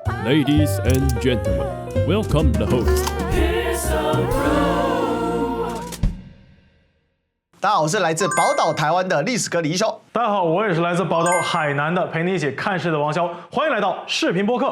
Ladies and gentlemen, welcome the host. 大家好，我是来自宝岛台湾的历史哥李一修。大家好，我也是来自宝岛海南的，陪你一起看世的王骁，欢迎来到视频播客。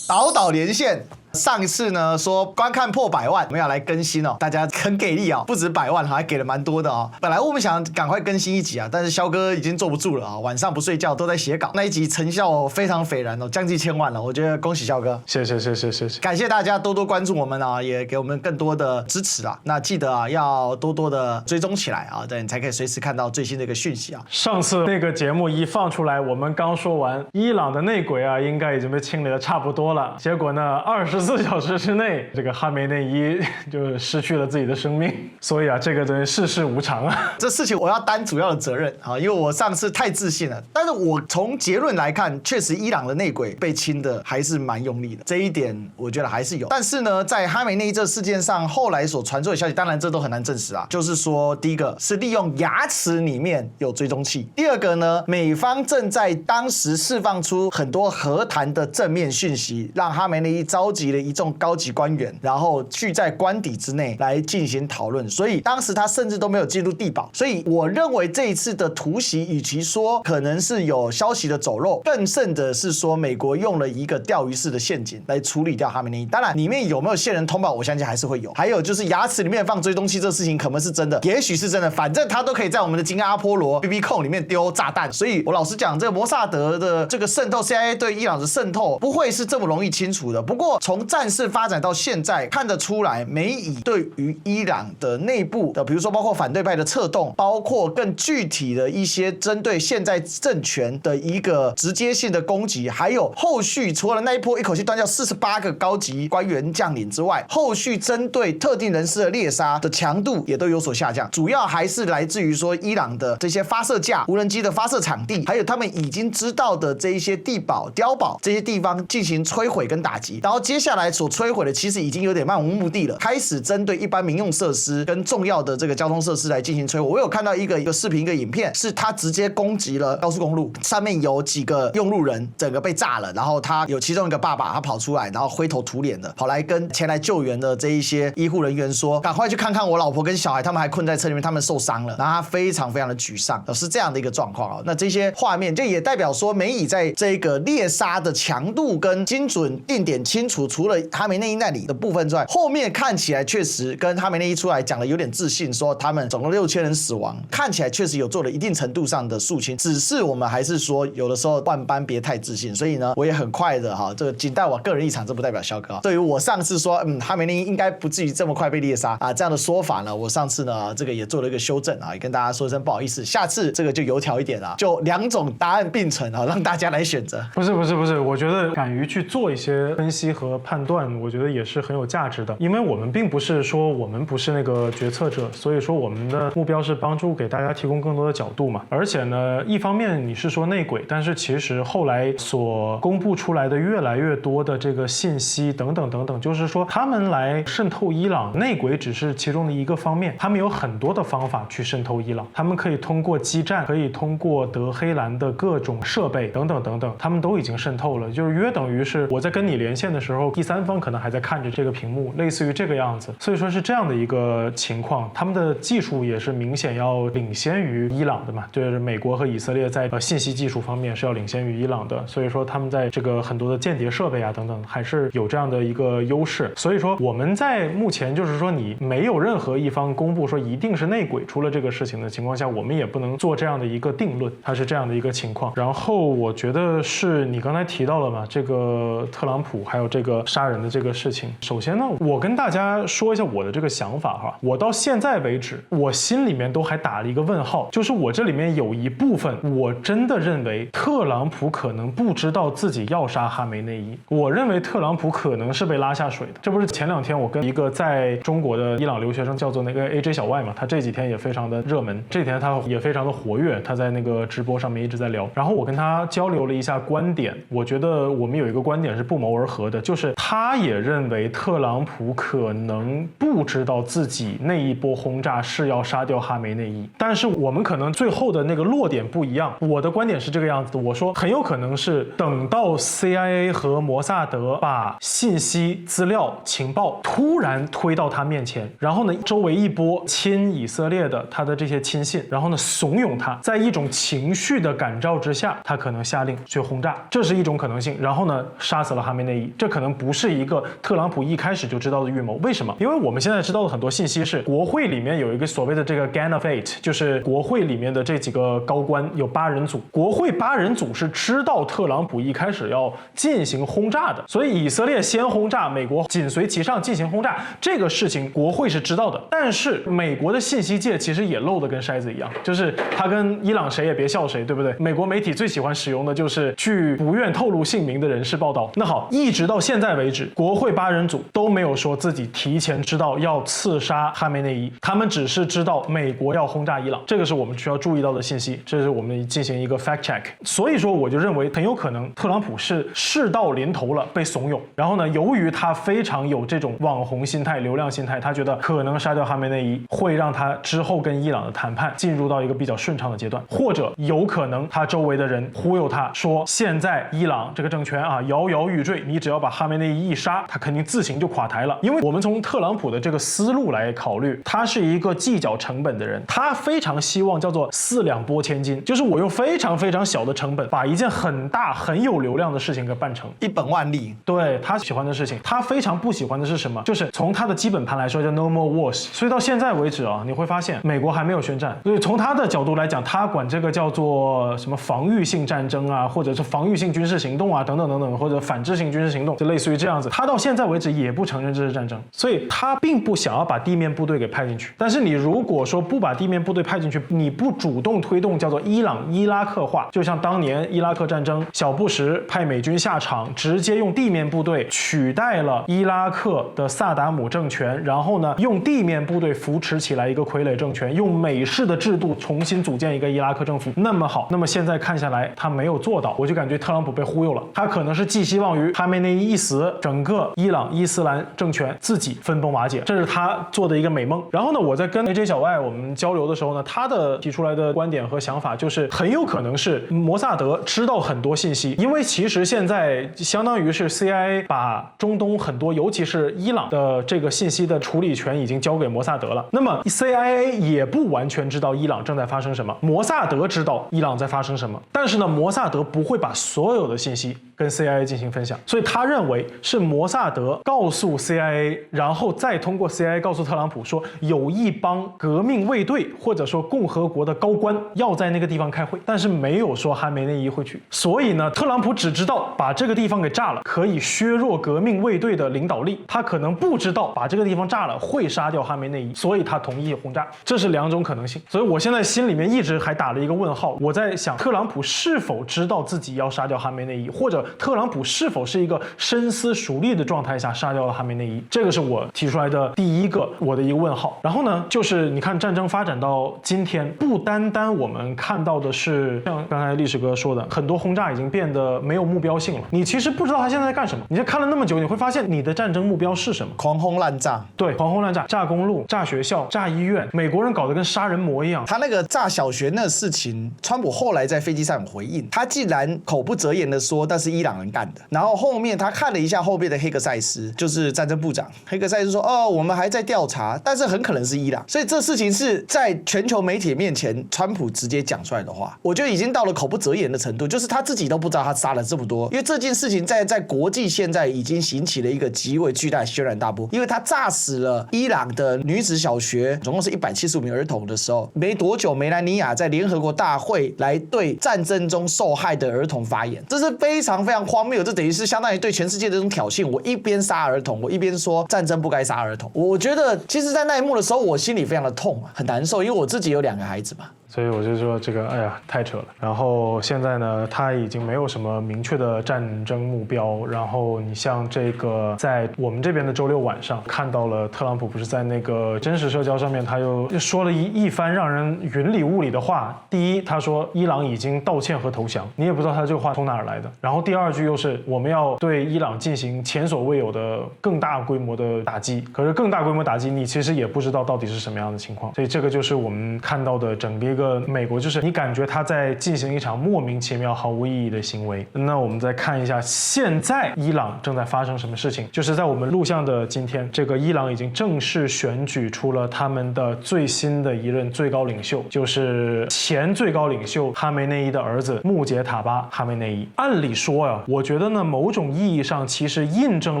宝岛连线。上一次呢说观看破100万，我们要来更新哦，大家很给力哦，不止100万，还给了蛮多的哦。本来我们想赶快更新一集啊，但是肖哥已经坐不住了啊，晚上不睡觉都在写稿，那一集成效非常斐然哦，将近1000万了，我觉得恭喜肖哥，谢谢，感谢大家多多关注我们啊，也给我们更多的支持啊。那记得啊要多多的追踪起来啊，对你才可以随时看到最新的一个讯息啊。上次那个节目一放出来，我们刚说完伊朗的内鬼啊，应该已经被清理的差不多了，结果呢24小时之内。这个哈梅内伊就失去了自己的生命，所以啊，这个真世事无常啊。这事情我要担主要的责任啊，因为我上次太自信了。但是我从结论来看，确实伊朗的内鬼被清的还是蛮用力的，这一点我觉得还是有。但是呢，在哈梅内伊这事件上，后来所传出的消息，当然这都很难证实啊。就是说，第一个是利用牙齿里面有追踪器，第二个呢，美方正在当时释放出很多和谈的正面讯息，让哈梅内伊召集了一众高级官员，然后聚在官邸之内来进行讨论，所以当时他甚至都没有进入地堡。所以我认为这一次的突袭，与其说可能是有消息的走漏，更甚的是说美国用了一个钓鱼式的陷阱来处理掉哈梅内伊。当然，里面有没有线人通报，我相信还是会有。还有就是牙齿里面放追踪器这事情，可能是真的，也许是真的，反正他都可以在我们的金阿波罗 BB 控里面丢炸弹。所以我老实讲，这个摩萨德的这个渗透 CIA 对伊朗的渗透，不会是这么容易清除的。不过从战事发展到现在看得出来，美以对于伊朗的内部的，比如说包括反对派的策动，包括更具体的一些针对现在政权的一个直接性的攻击，还有后续除了那一波一口气断掉48个高级官员将领之外，后续针对特定人士的猎杀的强度也都有所下降，主要还是来自于说伊朗的这些发射架、无人机的发射场地，还有他们已经知道的这一些地堡、碉堡这些地方进行摧毁跟打击，然后接下来所摧毁的其实已经有点漫无目的了，开始针对一般民用设施跟重要的这个交通设施来进行摧毁。我有看到一个视频一个影片，是他直接攻击了高速公路，上面有几个用路人整个被炸了，然后他有其中一个爸爸他跑出来，然后灰头土脸的跑来跟前来救援的这一些医护人员说，赶快去看看我老婆跟小孩，他们还困在车里面，他们受伤了，然后他非常非常的沮丧，是这样的一个状况。那这些画面就也代表说美以在这个猎杀的强度跟精准定点清楚，除了哈梅内伊那里的部分之外，后面看起来确实跟哈梅内伊出来讲的有点自信，说他们总共6000人死亡，看起来确实有做了一定程度上的肃清，只是我们还是说有的时候万般别太自信。所以呢，我也很快的这个仅代我个人立场，这不代表肖哥。对于我上次说哈梅内伊应该不至于这么快被猎杀啊这样的说法呢，我上次呢这个也做了一个修正啊，也跟大家说声不好意思，下次这个就油条一点啊，就2种答案并存啊，让大家来选择。不是，我觉得敢于去做一些分析和判断，我觉得也是很有价值的，因为我们并不是说我们不是那个决策者，所以说我们的目标是帮助给大家提供更多的角度嘛。而且呢，一方面你是说内鬼，但是其实后来所公布出来的越来越多的这个信息等等，就是说他们来渗透伊朗，内鬼只是其中的一个方面，他们有很多的方法去渗透伊朗，他们可以通过基站，可以通过德黑兰的各种设备等等，他们都已经渗透了，就是约等于是我在跟你连线的时候，第三方可能还在看着这个屏幕，类似于这个样子。所以说是这样的一个情况，他们的技术也是明显要领先于伊朗的嘛，就是美国和以色列在信息技术方面是要领先于伊朗的，所以说他们在这个很多的间谍设备啊等等还是有这样的一个优势。所以说我们在目前就是说你没有任何一方公布说一定是内鬼出了这个事情的情况下，我们也不能做这样的一个定论，它是这样的一个情况。然后我觉得是你刚才提到了嘛，这个特朗普还有这个杀人的这个事情。首先呢，我跟大家说一下我的这个想法哈，我到现在为止，我心里面都还打了一个问号，就是我这里面有一部分我真的认为特朗普可能不知道自己要杀哈梅内伊，我认为特朗普可能是被拉下水的。这不是前2天我跟一个在中国的伊朗留学生叫做那个 AJ 小 Y 嘛，他这几天也非常的热门，这几天他也非常的活跃，他在那个直播上面一直在聊，然后我跟他交流了一下观点，我觉得我们有一个观点是不谋而合的，就是他也认为特朗普可能不知道自己那一波轰炸是要杀掉哈梅内伊，但是我们可能最后的那个落点不一样。我的观点是这个样子的，我说很有可能是等到 CIA 和摩萨德把信息、资料、情报突然推到他面前，然后呢，周围一波亲以色列的他的这些亲信，然后呢怂恿他，在一种情绪的感召之下，他可能下令去轰炸，这是一种可能性。然后呢，杀死了哈梅内伊，这可能不是一个特朗普一开始就知道的预谋。为什么？因为我们现在知道的很多信息是，国会里面有一个所谓的这个 Gang of Eight， 就是国会里面的这几个高官有8人组，国会8人组是知道特朗普一开始要进行轰炸的，所以以色列先轰炸，美国紧随其上进行轰炸，这个事情国会是知道的。但是美国的信息界其实也漏得跟筛子一样，就是他跟伊朗谁也别笑谁，对不对？美国媒体最喜欢使用的就是据不愿透露姓名的人士报道。那好，一直到现在为止，国会8人组都没有说自己提前知道要刺杀哈梅内伊，他们只是知道美国要轰炸伊朗，这个是我们需要注意到的信息，这是我们进行一个 fact check。所以说，我就认为很有可能特朗普是事到临头了，被怂恿，然后呢，由于他非常有这种网红心态、流量心态，他觉得可能杀掉哈梅内伊会让他之后跟伊朗的谈判进入到一个比较顺畅的阶段，或者有可能他周围的人忽悠他说，现在伊朗这个政权啊摇摇欲坠，你只要把哈梅内伊一杀，他肯定自行就垮台了。因为我们从特朗普的这个思路来考虑，他是一个计较成本的人，他非常希望叫做4两拨千斤，就是我用非常非常小的成本把一件很大很有流量的事情给办成，一本万利。对，他喜欢的事情。他非常不喜欢的是什么？就是从他的基本盘来说叫 no more wars。所以到现在为止啊，你会发现美国还没有宣战。所以从他的角度来讲，他管这个叫做什么防御性战争啊，或者是防御性军事行动啊，等等等等，或者反制性军事行动，就类似于这样子。他到现在为止也不承认这是战争，所以他并不想要把地面部队给派进去。但是你如果说不把地面部队派进去，你不主动推动叫做伊拉克化，就像当年伊拉克战争，小布什派美军下场，直接用地面部队取代了伊拉克的萨达姆政权，然后呢，用地面部队扶持起来一个傀儡政权，用美式的制度重新组建一个伊拉克政府。那么好，那么现在看下来他没有做到，我就感觉特朗普被忽悠了。他可能是寄希望于哈梅内伊一死，整个伊朗伊斯兰政权自己分崩瓦解，这是他做的一个美梦。然后呢，我在跟 AJ 小外我们交流的时候呢，他的提出来的观点和想法就是很有可能是摩萨德知道很多信息，因为其实现在相当于是 CIA 把中东很多，尤其是伊朗的这个信息的处理权已经交给摩萨德了。那么 CIA 也不完全知道伊朗正在发生什么，摩萨德知道伊朗在发生什么，但是呢，摩萨德不会把所有的信息跟 CIA 进行分享，所以他认为是摩萨德告诉 CIA， 然后再通过 CIA 告诉特朗普说，有一帮革命卫队或者说共和国的高官要在那个地方开会，但是没有说哈梅内伊会去。所以呢，特朗普只知道把这个地方给炸了可以削弱革命卫队的领导力，他可能不知道把这个地方炸了会杀掉哈梅内伊，所以他同意轰炸。这是2种可能性。所以我现在心里面一直还打了一个问号，我在想特朗普是否知道自己要杀掉哈梅内伊，或者特朗普是否是一个深思熟虑的状态下杀掉了哈梅内伊，这个是我提出来的第一个我的一个问号。然后呢，就是你看战争发展到今天，不单单我们看到的是像刚才历史哥说的，很多轰炸已经变得没有目标性了，你其实不知道他现在在干什么。你就看了那么久，你会发现你的战争目标是什么？狂轰滥炸。对，狂轰滥炸，炸公路、炸学校、炸医院，美国人搞得跟杀人魔一样。他那个炸小学那事情，川普后来在飞机上有回应，他竟然口不择言的说那是伊朗人干的。然后后面他看了一下后面的黑格塞斯，就是战争部长，黑格塞斯说，哦，我们还在调查，但是很可能是伊朗。所以这事情是在全球媒体面前，川普直接讲出来的话，我觉得已经到了口不择言的程度，就是他自己都不知道他杀了这么多。因为这件事情在国际现在已经引起了一个极为巨大的轩然大波，因为他炸死了伊朗的女子小学，总共是175名儿童的时候，没多久梅兰妮亚在联合国大会来对战争中受害的儿童发言，这是非常非常荒谬，这等于是相当于对全世界的这种挑衅。我一边杀儿童，我一边说战争不该杀儿童。我觉得其实在那一幕的时候，我心里非常的痛啊，很难受，因为我自己有2个孩子嘛。所以我就说这个，哎呀，太扯了。然后现在呢，他已经没有什么明确的战争目标。然后你像这个，在我们这边的周六晚上看到了特朗普不是在那个真实社交上面，他又说了一番让人云里雾里的话。第一，他说伊朗已经道歉和投降，你也不知道他这个话从哪儿来的。然后第二句又是我们要对伊朗进行前所未有的更大规模的打击。可是更大规模打击，你其实也不知道到底是什么样的情况。所以这个就是我们看到的整个一个美国，就是你感觉他在进行一场莫名其妙、毫无意义的行为。那我们再看一下现在伊朗正在发生什么事情，就是在我们录像的今天，这个伊朗已经正式选举出了他们的最新的一任最高领袖，就是前最高领袖哈梅内伊的儿子穆杰塔巴哈梅内伊。按理说呀，我觉得呢，某种意义上其实印证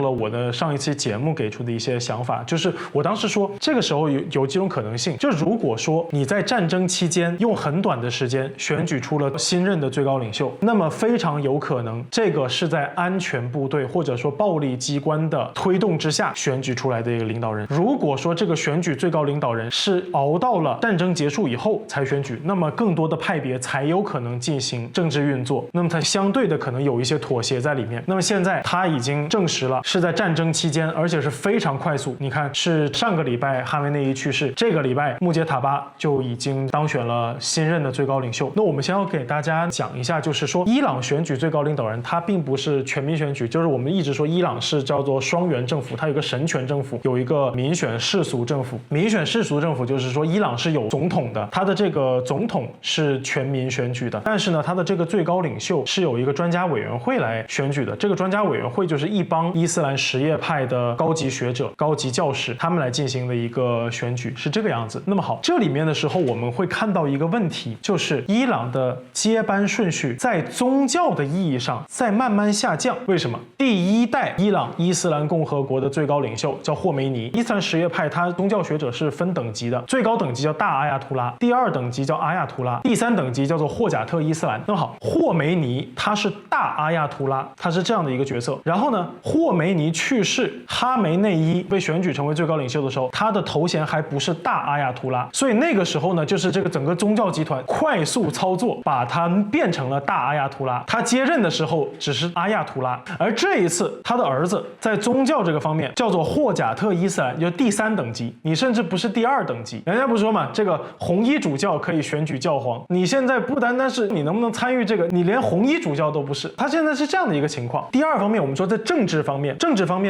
了我的上一期节目给出的一些想法，就是我当时说这个时候有几种可能性，就如果说你在战争期间用很短的时间选举出了新任的最高领袖，那么非常有可能这个是在安全部队或者说暴力机关的推动之下选举出来的一个领导人。如果说这个选举最高领导人是熬到了战争结束以后才选举，那么更多的派别才有可能进行政治运作，那么它相对的可能有一些妥协在里面。那么现在他已经证实了是在战争期间，而且是非常快速。你看，是上个礼拜哈梅内伊去世，这个礼拜穆杰塔巴就已经当选了新任的最高领袖。那我们先要给大家讲一下，就是说伊朗选举最高领导人，它并不是全民选举，就是我们一直说伊朗是叫做双元政府，它有一个神权政府，有一个民选世俗政府。民选世俗政府就是说伊朗是有总统的，它的这个总统是全民选举的，但是呢，它的这个最高领袖是有一个专家委员会来选举的。这个专家委员会就是一帮伊斯兰什叶派的高级学者、高级教士，他们来进行的一个选举，是这个样子。那么好，这里面的时候我们会看到一个问题，就是伊朗的接班顺序在宗教的意义上在慢慢下降。为什么？第一代伊朗伊斯兰共和国的最高领袖叫霍梅尼，伊斯兰什叶派他宗教学者是分等级的，最高等级叫大阿亚图拉，第二等级叫阿亚图拉，第三等级叫做霍贾特伊斯兰。那么好，霍梅尼他是大阿亚图拉，他是这样的一个角色。然后呢，霍梅尼去世，哈梅内伊被选举成为最高领袖的时候，他的头衔还不是大阿亚图拉，所以那个时候呢，就是这个整个宗教集团快速操作，把他变成了大阿亚图拉。他接任的时候只是阿亚图拉，而这一次他的儿子在宗教这个方面叫做霍贾特伊斯兰，就第三等级，你甚至不是第二等级。人家不说嘛，这个红衣主教可以选举教皇，你现在不单单是你能不能参与这个，你连红衣主教都不是。他现在是这样的一个情况。第二方面，我们说在政治方面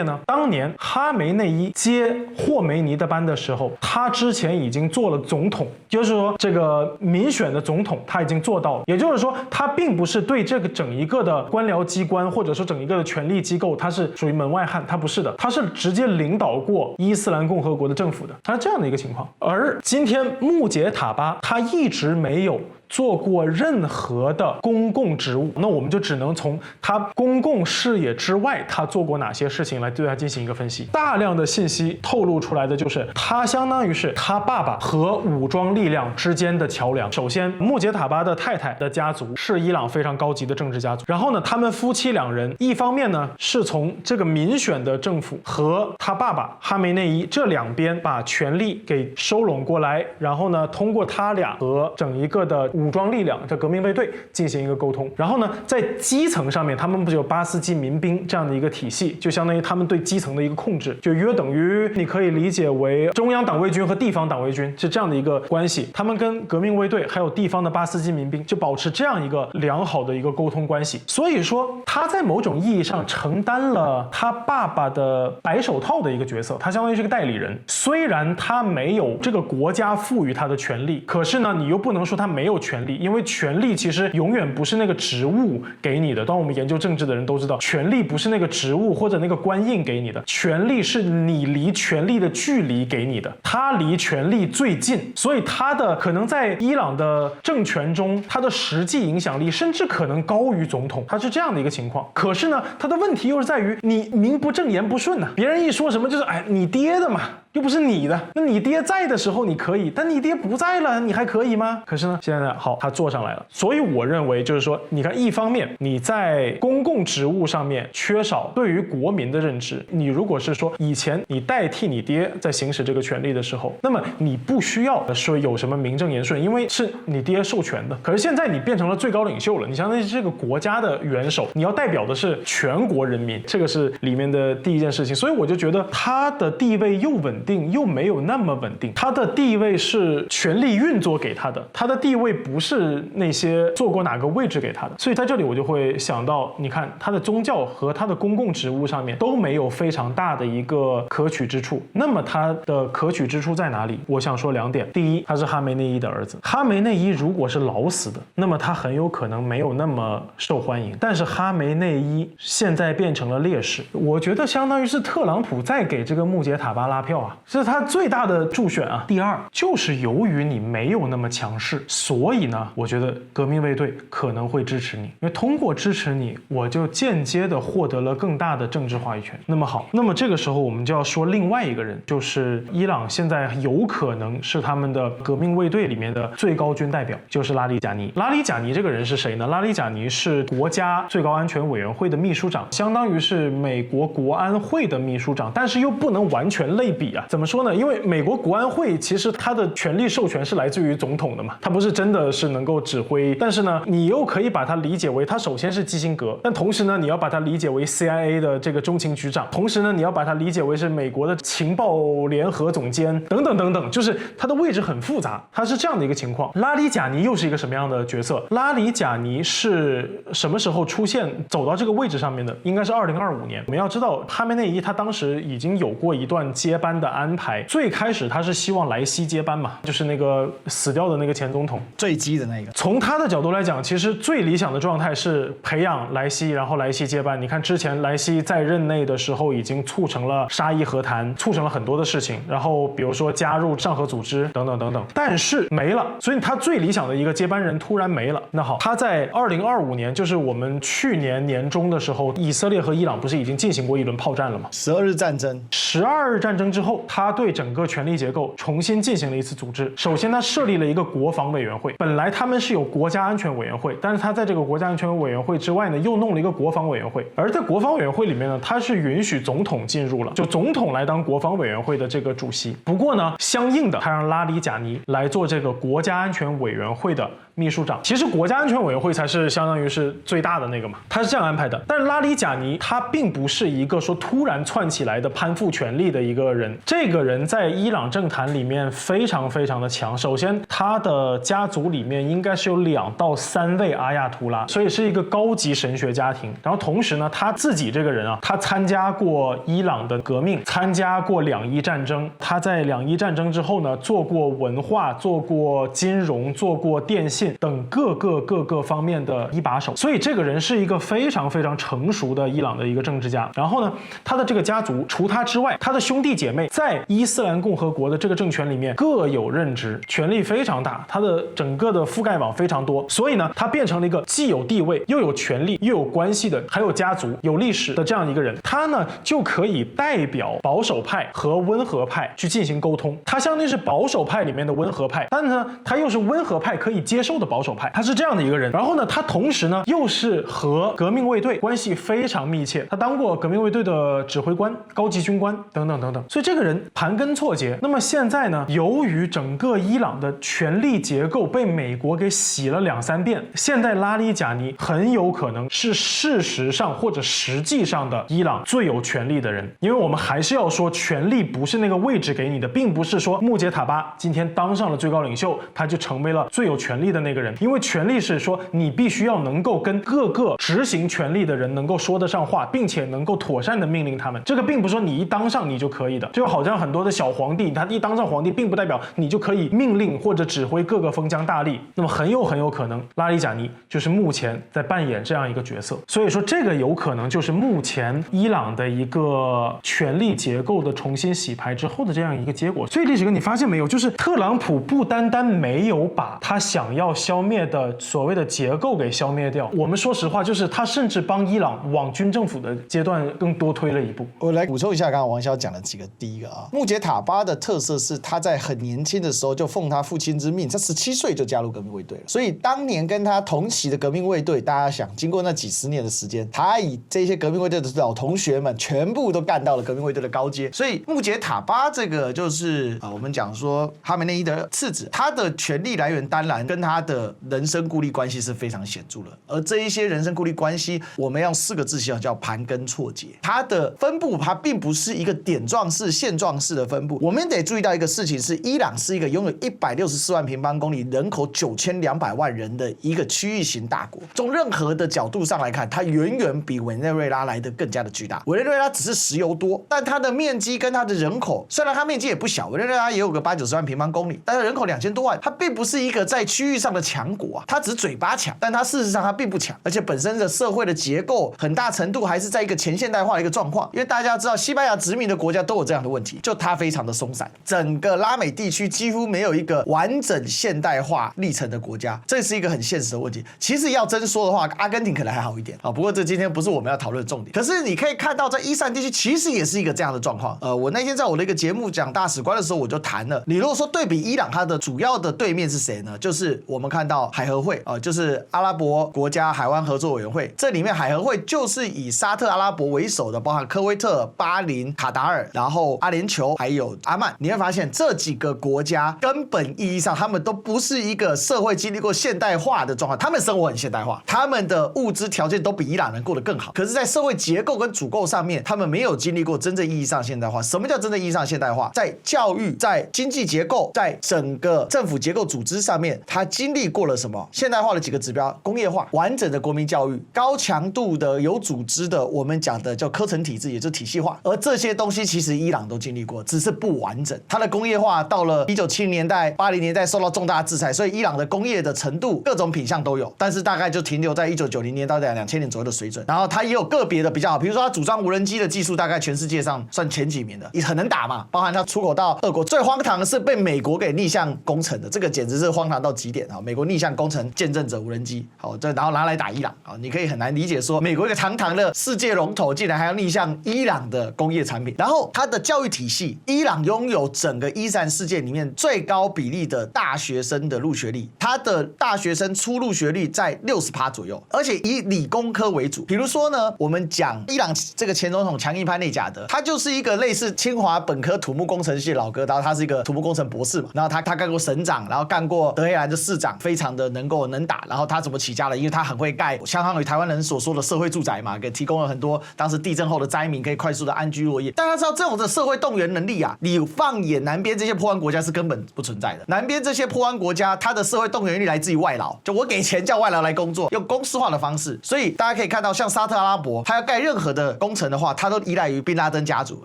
呢，当年哈梅内伊接霍梅尼的班的时候，他之前已经做了总统，就是说这个民选的总统他已经做到了。也就是说，他并不是对这个整一个的官僚机关或者说整一个的权力机构，他是属于门外汉，他不是的，他是直接领导过伊斯兰共和国的政府的，他是这样的一个情况。而今天穆杰塔巴他一直没有做过任何的公共职务，那我们就只能从他公共视野之外他做过哪些事情来对他进行一个分析。大量的信息透露出来的就是他相当于是他爸爸和武装力量之间的桥梁。首先，穆杰塔巴的太太的家族是伊朗非常高级的政治家族，然后呢，他们夫妻两人一方面呢是从这个民选的政府和他爸爸哈梅内伊这两边把权力给收拢过来，然后呢，通过他俩和整一个的武装力量这革命卫队进行一个沟通。然后呢，在基层上面，他们不是有巴斯基民兵这样的一个体系，就相当于他们对基层的一个控制，就约等于你可以理解为中央党卫军和地方党卫军是这样的一个关系。他们跟革命卫队还有地方的巴斯基民兵就保持这样一个良好的一个沟通关系。所以说，他在某种意义上承担了他爸爸的白手套的一个角色，他相当于是个代理人。虽然他没有这个国家赋予他的权利，可是呢，你又不能说他没有权利，因为权力其实永远不是那个职务给你的。当我们研究政治的人都知道，权力不是那个职务或者那个官印给你的，权力是你离权力的距离给你的。他离权力最近，所以他的可能在伊朗的政权中，他的实际影响力甚至可能高于总统，他是这样的一个情况。可是呢，他的问题又是在于你名不正言不顺呐，别人一说什么就是哎你爹的嘛，又不是你的。那你爹在的时候你可以，但你爹不在了，你还可以吗？可是呢，现在好，他坐上来了。所以我认为就是说，你看，一方面你在公共职务上面缺少对于国民的认知，你如果是说以前你代替你爹在行使这个权利的时候，那么你不需要说有什么名正言顺，因为是你爹授权的。可是现在你变成了最高领袖了，你相当于是这个国家的元首，你要代表的是全国人民，这个是里面的第一件事情。所以我就觉得他的地位又稳定又没有那么稳定，他的地位是权力运作给他的，他的地位不是那些做过哪个位置给他的。所以在这里我就会想到，你看他的宗教和他的公共职务上面都没有非常大的一个可取之处。那么他的可取之处在哪里？我想说2点。第一，他是哈梅内伊的儿子，哈梅内伊如果是老死的，那么他很有可能没有那么受欢迎。但是哈梅内伊现在变成了烈士，我觉得相当于是特朗普在给这个穆杰塔巴拉票啊，这是他最大的助选啊。第二，就是由于你没有那么强势，所以呢，我觉得革命卫队可能会支持你，因为通过支持你，我就间接的获得了更大的政治话语权。那么好，那么这个时候我们就要说另外一个人，就是伊朗现在有可能是他们的革命卫队里面的最高军代表，就是拉里贾尼。拉里贾尼这个人是谁呢？拉里贾尼是国家最高安全委员会的秘书长，相当于是美国国安会的秘书长，但是又不能完全类比啊。怎么说呢？因为美国国安会其实它的权力授权是来自于总统的嘛，它不是真的是能够指挥，但是呢，你又可以把它理解为，它首先是基辛格，但同时呢，你要把它理解为 CIA 的这个中情局长，同时呢，你要把它理解为是美国的情报联合总监等等等等，就是它的位置很复杂，它是这样的一个情况。拉里贾尼又是一个什么样的角色？拉里贾尼是什么时候出现走到这个位置上面的？应该是2025年。我们要知道，哈梅内伊他当时已经有过一段接班的安排，最开始他是希望莱西接班嘛，就是那个死掉的那个前总统，坠机的那个。从他的角度来讲，其实最理想的状态是培养莱西，然后莱西接班。你看之前莱西在任内的时候，已经促成了沙伊和谈，促成了很多的事情，然后比如说加入上合组织等等等等，但是没了，所以他最理想的一个接班人突然没了。那好，他在2025年，就是我们去年年中的时候，以色列和伊朗不是已经进行过一轮炮战了吗？12日战争。12日战争之后，他对整个权力结构重新进行了一次组织。首先，他设立了一个国防委员会，本来他们是有国家安全委员会，但是他在这个国家安全委员会之外呢，又弄了一个国防委员会。而在国防委员会里面呢，他是允许总统进入了，就总统来当国防委员会的这个主席。不过呢，相应的，他让拉里贾尼来做这个国家安全委员会的秘书长。其实国家安全委员会才是相当于是最大的那个嘛，他是这样安排的。但是拉里贾尼他并不是一个说突然窜起来的攀附权力的一个人，这个人在伊朗政坛里面非常非常的强。首先，他的家族里面应该是有2到3位阿亚图拉，所以是一个高级神学家庭。然后同时呢，他自己这个人啊，他参加过伊朗的革命，参加过2伊战争。他在2伊战争之后呢，做过文化，做过金融，做过电信等各个方面的一把手。所以这个人是一个非常非常成熟的伊朗的一个政治家。然后呢，他的这个家族除他之外，他的兄弟姐妹在伊斯兰共和国的这个政权里面各有任职，权力非常大，他的整个的覆盖网非常多。所以呢，他变成了一个既有地位又有权力又有关系的，还有家族有历史的这样一个人。他呢就可以代表保守派和温和派去进行沟通。他相当于是保守派里面的温和派，但是呢，他又是温和派可以接受的保守派，他是这样的一个人。然后呢，他同时呢又是和革命卫队关系非常密切，他当过革命卫队的指挥官、高级军官等等等等。所以这个人盘根错节。那么现在呢，由于整个伊朗的权力结构被美国给洗了2、3遍，现在拉里贾尼很有可能是事实上或者实际上的伊朗最有权力的人。因为我们还是要说，权力不是那个位置给你的，并不是说穆杰塔巴今天当上了最高领袖，他就成为了最有权力的那个人。因为权力是说你必须要能够跟各个执行权力的人能够说得上话，并且能够妥善的命令他们。这个并不是说你一当上你就可以的，就好像很多的小皇帝，他一当上皇帝并不代表你就可以命令或者指挥各个封疆大吏。那么很有可能拉里贾尼就是目前在扮演这样一个角色。所以说这个有可能就是目前伊朗的一个权力结构的重新洗牌之后的这样一个结果。所以历史哥，你发现没有，就是特朗普不单单没有把他想要要消灭的所谓的结构给消灭掉。我们说实话，就是他甚至帮伊朗往军政府的阶段更多推了一步。我来补充一下刚刚王骁讲的几个。第一个啊，穆杰塔巴的特色是他在很年轻的时候就奉他父亲之命，他17岁就加入革命卫队了。所以当年跟他同期的革命卫队，大家想，经过那几十年的时间，他以这些革命卫队的老同学们全部都干到了革命卫队的高阶。所以穆杰塔巴这个就是我们讲说哈梅内伊的次子，他的权力来源当然跟他的人生故利关系是非常显著的。而这一些人生故利关系，我们用4个字形容叫盘根错节。它的分布，它并不是一个点状式、线状式的分布。我们得注意到一个事情是，伊朗是一个拥有164万平方公里、人口9200万人的一个区域型大国。从任何的角度上来看，它远远比委内瑞拉来的更加的巨大。委内瑞拉只是石油多，但它的面积跟它的人口，虽然它面积也不小，委内瑞拉也有个80-90万平方公里，但是人口2000多万，它并不是一个在区域上的强国啊，它只是嘴巴强，但它事实上它并不强，而且本身的社会的结构很大程度还是在一个前现代化的一个状况。因为大家知道，西班牙殖民的国家都有这样的问题，就它非常的松散，整个拉美地区几乎没有一个完整现代化历程的国家，这是一个很现实的问题。其实要真说的话，阿根廷可能还好一点啊，不过这今天不是我们要讨论的重点。可是你可以看到，在伊斯兰地区其实也是一个这样的状况。我那天在我的一个节目讲大使馆的时候，我就谈了，你如果说对比伊朗，它的主要的对面是谁呢？就是我们看到海合会就是阿拉伯国家海湾合作委员会，这里面海合会就是以沙特阿拉伯为首的，包含科威特、巴林、卡达尔，然后阿联酋还有阿曼。你会发现这几个国家根本意义上他们都不是一个社会经历过现代化的状况，他们生活很现代化，他们的物质条件都比伊朗人过得更好，可是在社会结构跟组构上面，他们没有经历过真正意义上现代化。什么叫真正意义上现代化？在教育、在经济结构、在整个政府结构组织上面，它经历过了什么现代化的几个指标？工业化、完整的国民教育、高强度的有组织的我们讲的叫科层体制，也就是体系化。而这些东西其实伊朗都经历过，只是不完整。它的工业化到了1970年代、80年代受到重大制裁，所以伊朗的工业的程度各种品项都有，但是大概就停留在1990年到2000年左右的水准。然后它也有个别的比较好，比如说它组装无人机的技术大概全世界上算前几名的，也很能打嘛，包含它出口到俄国。最荒唐的是被美国给逆向工程的，这个简直是荒唐到极点啊！美国逆向工程见证者无人机，好，这然后拿来打伊朗啊，你可以很难理解说，美国一个堂堂的世界龙头，竟然还要逆向伊朗的工业产品。然后它的教育体系，伊朗拥有整个伊斯兰世界里面最高比例的大学生的入学率，它的大学生初入学率在60%左右，而且以理工科为主。比如说呢，我们讲伊朗这个前总统强伊潘内贾德，他就是一个类似清华本科土木工程系的老哥，然后他是一个土木工程博士嘛，然后他干过省长，然后干过德黑兰的市长，非常的能打。然后他怎么起家的？因为他很会盖，相当于台湾人所说的社会住宅嘛，给提供了很多当时地震后的灾民可以快速的安居乐业。大家知道这种的社会动员能力啊，你放眼南边这些破湾国家是根本不存在的。南边这些破湾国家，它的社会动员力来自于外劳，就我给钱叫外劳来工作，用公式化的方式。所以大家可以看到，像沙特阿拉伯，他要盖任何的工程的话，他都依赖于宾拉登家族。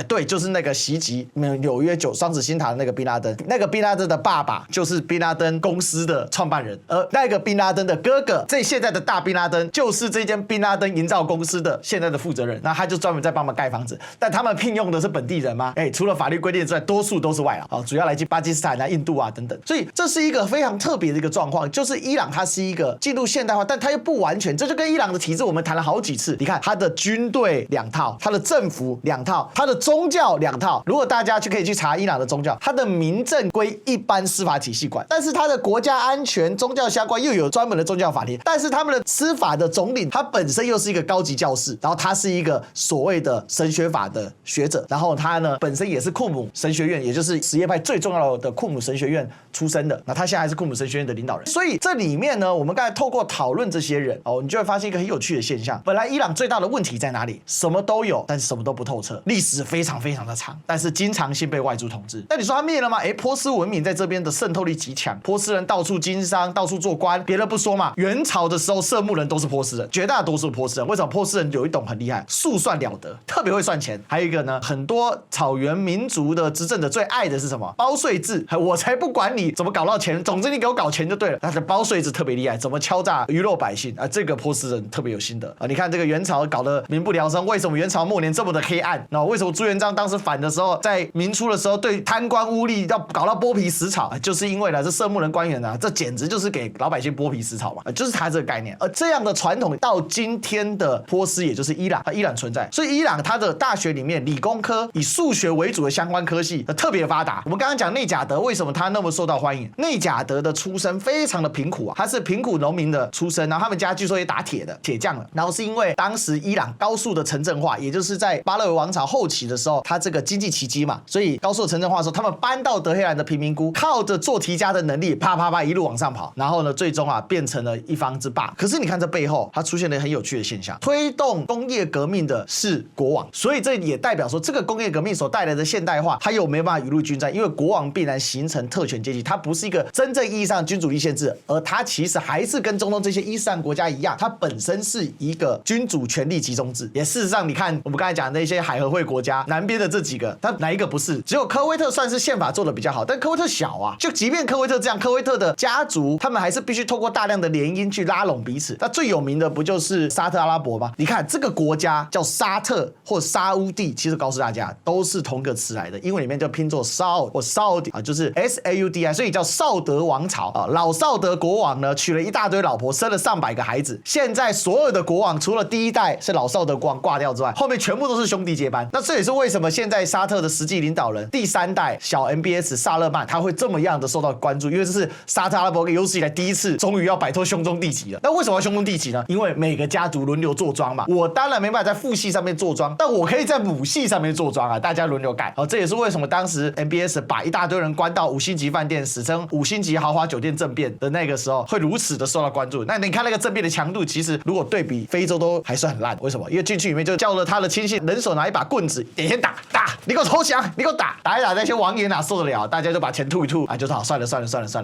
对，就是那个袭击纽约双子星塔的那个宾拉登，那个宾拉登的爸爸就是宾拉登公司的创办人，而那个宾拉登的哥哥，这现在的大宾拉登就是这间宾拉登营造公司的现在的负责人，那他就专门在帮忙盖房子。但他们聘用的是本地人吗？除了法律规定之外，多数都是外劳，主要来自巴基斯坦啊、印度啊等等。所以这是一个非常特别的一个状况，就是伊朗它是一个进入现代化，但它又不完全。这就跟伊朗的体制我们谈了好几次，你看它的军队两套，它的政府两套，它的宗教两套。如果大家可以去查伊朗的宗教，它的民政归一般司法体系管，但是它的国家安全、宗教相关又有专门的宗教法庭。但是他们的司法的总领，他本身又是一个高级教士，然后他是一个所谓的神学法的学者，然后他呢本身也是库姆神学院，也就是什叶派最重要的库姆神学院出身的。那他现在还是库姆神学院的领导人。所以这里面呢，我们刚才透过讨论这些人你就会发现一个很有趣的现象。本来伊朗最大的问题在哪里？什么都有，但是什么都不透彻，历史非常非常的长，但是经常性被外族统治。那你说他灭了吗？波斯文明在这边的渗透力极强，波斯人到处经商，到处做官，别的不说嘛，元朝的时候色目人都是波斯人，绝大多数波斯人。为什么波斯人有一种很厉害，速算了得，特别会算钱。还有一个呢，很多草原民族的执政者最爱的是什么？包税制，我才不管你怎么搞到钱，总之你给我搞钱就对了。他的包税制特别厉害，怎么敲诈鱼肉百姓啊？这个波斯人特别有心得啊！你看这个元朝搞得民不聊生，为什么元朝末年这么的黑暗？那为什么朱元璋当时反的时候，在明初的时候对贪官污吏要搞到剥皮死草，就是因为呢这色目人官员啊，这简简直就是给老百姓剥皮吃草嘛，就是他这个概念。而这样的传统到今天的波斯，也就是伊朗，它依然存在。所以伊朗它的大学里面理工科以数学为主的相关科系特别发达。我们刚刚讲内贾德为什么他那么受到欢迎？内贾德的出身非常的贫苦啊，他是贫苦农民的出身，然后他们家据说也打铁的铁匠了。然后是因为当时伊朗高速的城镇化，也就是在巴勒维王朝后期的时候，他这个经济奇迹嘛，所以高速的城镇化的时候，他们搬到德黑兰的贫民窟，靠着做题家的能力，啪啪啪一路往上跑，然后呢，最终啊变成了一方之霸。可是你看这背后，它出现了很有趣的现象，推动工业革命的是国王，所以这也代表说，这个工业革命所带来的现代化，它又没办法雨露均沾，因为国王必然形成特权阶级，它不是一个真正意义上的君主立宪制，而它其实还是跟中东这些伊斯兰国家一样，它本身是一个君主权力集中制。也事实上，你看我们刚才讲的那些海合会国家，南边的这几个，它哪一个不是？只有科威特算是宪法做的比较好，但科威特小啊，就即便科威特这样，科威特的家族他们还是必须透过大量的联姻去拉拢彼此。那最有名的不就是沙特阿拉伯吗？你看这个国家叫沙特或沙乌地，其实告诉大家都是同个词来的，英文里面就拼作 Saud 或 Saudi 啊，就是 SAUDI， 所以叫绍德王朝啊。老绍德国王呢娶了一大堆老婆，生了上百个孩子。现在所有的国王，除了第一代是老绍德国王挂掉之外，后面全部都是兄弟接班。那这也是为什么现在沙特的实际领导人第三代小 MBS 萨勒曼他会这么样的受到关注，因为这是沙特阿拉伯有史以来第一次终于要摆脱兄终弟及了。那为什么要兄终弟及呢？因为每个家族轮流坐庄嘛。我当然没办法在父系上面坐庄，但我可以在母系上面坐庄啊，大家轮流干。好，这也是为什么当时 MBS 把一大堆人关到5星级饭店，史称5星级豪华酒店政变的那个时候，会如此的受到关注。那你看那个政变的强度，其实如果对比非洲都还是很烂。为什么？因为进去里面就叫了他的亲信，人手拿一把棍子，点先打，你给我投降，你给我打一打，那些王爷哪受得了？大家就把钱吐一吐啊，就说好，算了，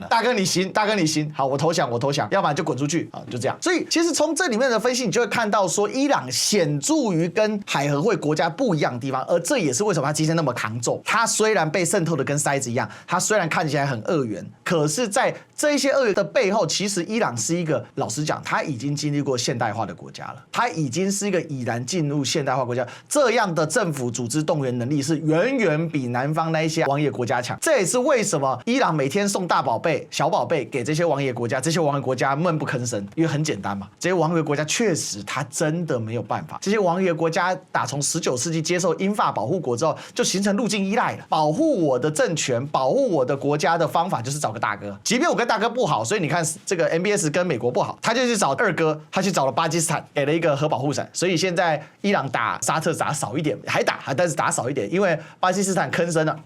大哥你行，好，我投降，要不然就滚出去啊，就这样。所以其实从这里面的分析，你就会看到说，伊朗显著于跟海合会国家不一样的地方，而这也是为什么他今天那么扛重。他虽然被渗透的跟筛子一样，他虽然看起来很二元，可是在这些二元的背后，其实伊朗是一个，老实讲，他已经经历过现代化的国家了，他已经是一个已然进入现代化国家，这样的政府组织动员能力是远远比南方那一些王爷国家强。这也是为什么伊朗每天送大宝贝、小宝贝给这些王爷国家，这些王爷国家闷不吭声，因为很简单嘛，这些王爷国家确实他真的没有办法。这些王爷国家打从19世纪接受英法保护国之后，就形成路径依赖了。保护我的政权、保护我的国家的方法就是找个大哥，即便我跟大哥不好，所以你看这个 MBS 跟美国不好，他就去找二哥，他去找了巴基斯坦，给了一个核保护伞。所以现在伊朗打沙特打少一点，还打，但是打少一点，因为巴基斯坦吭声了。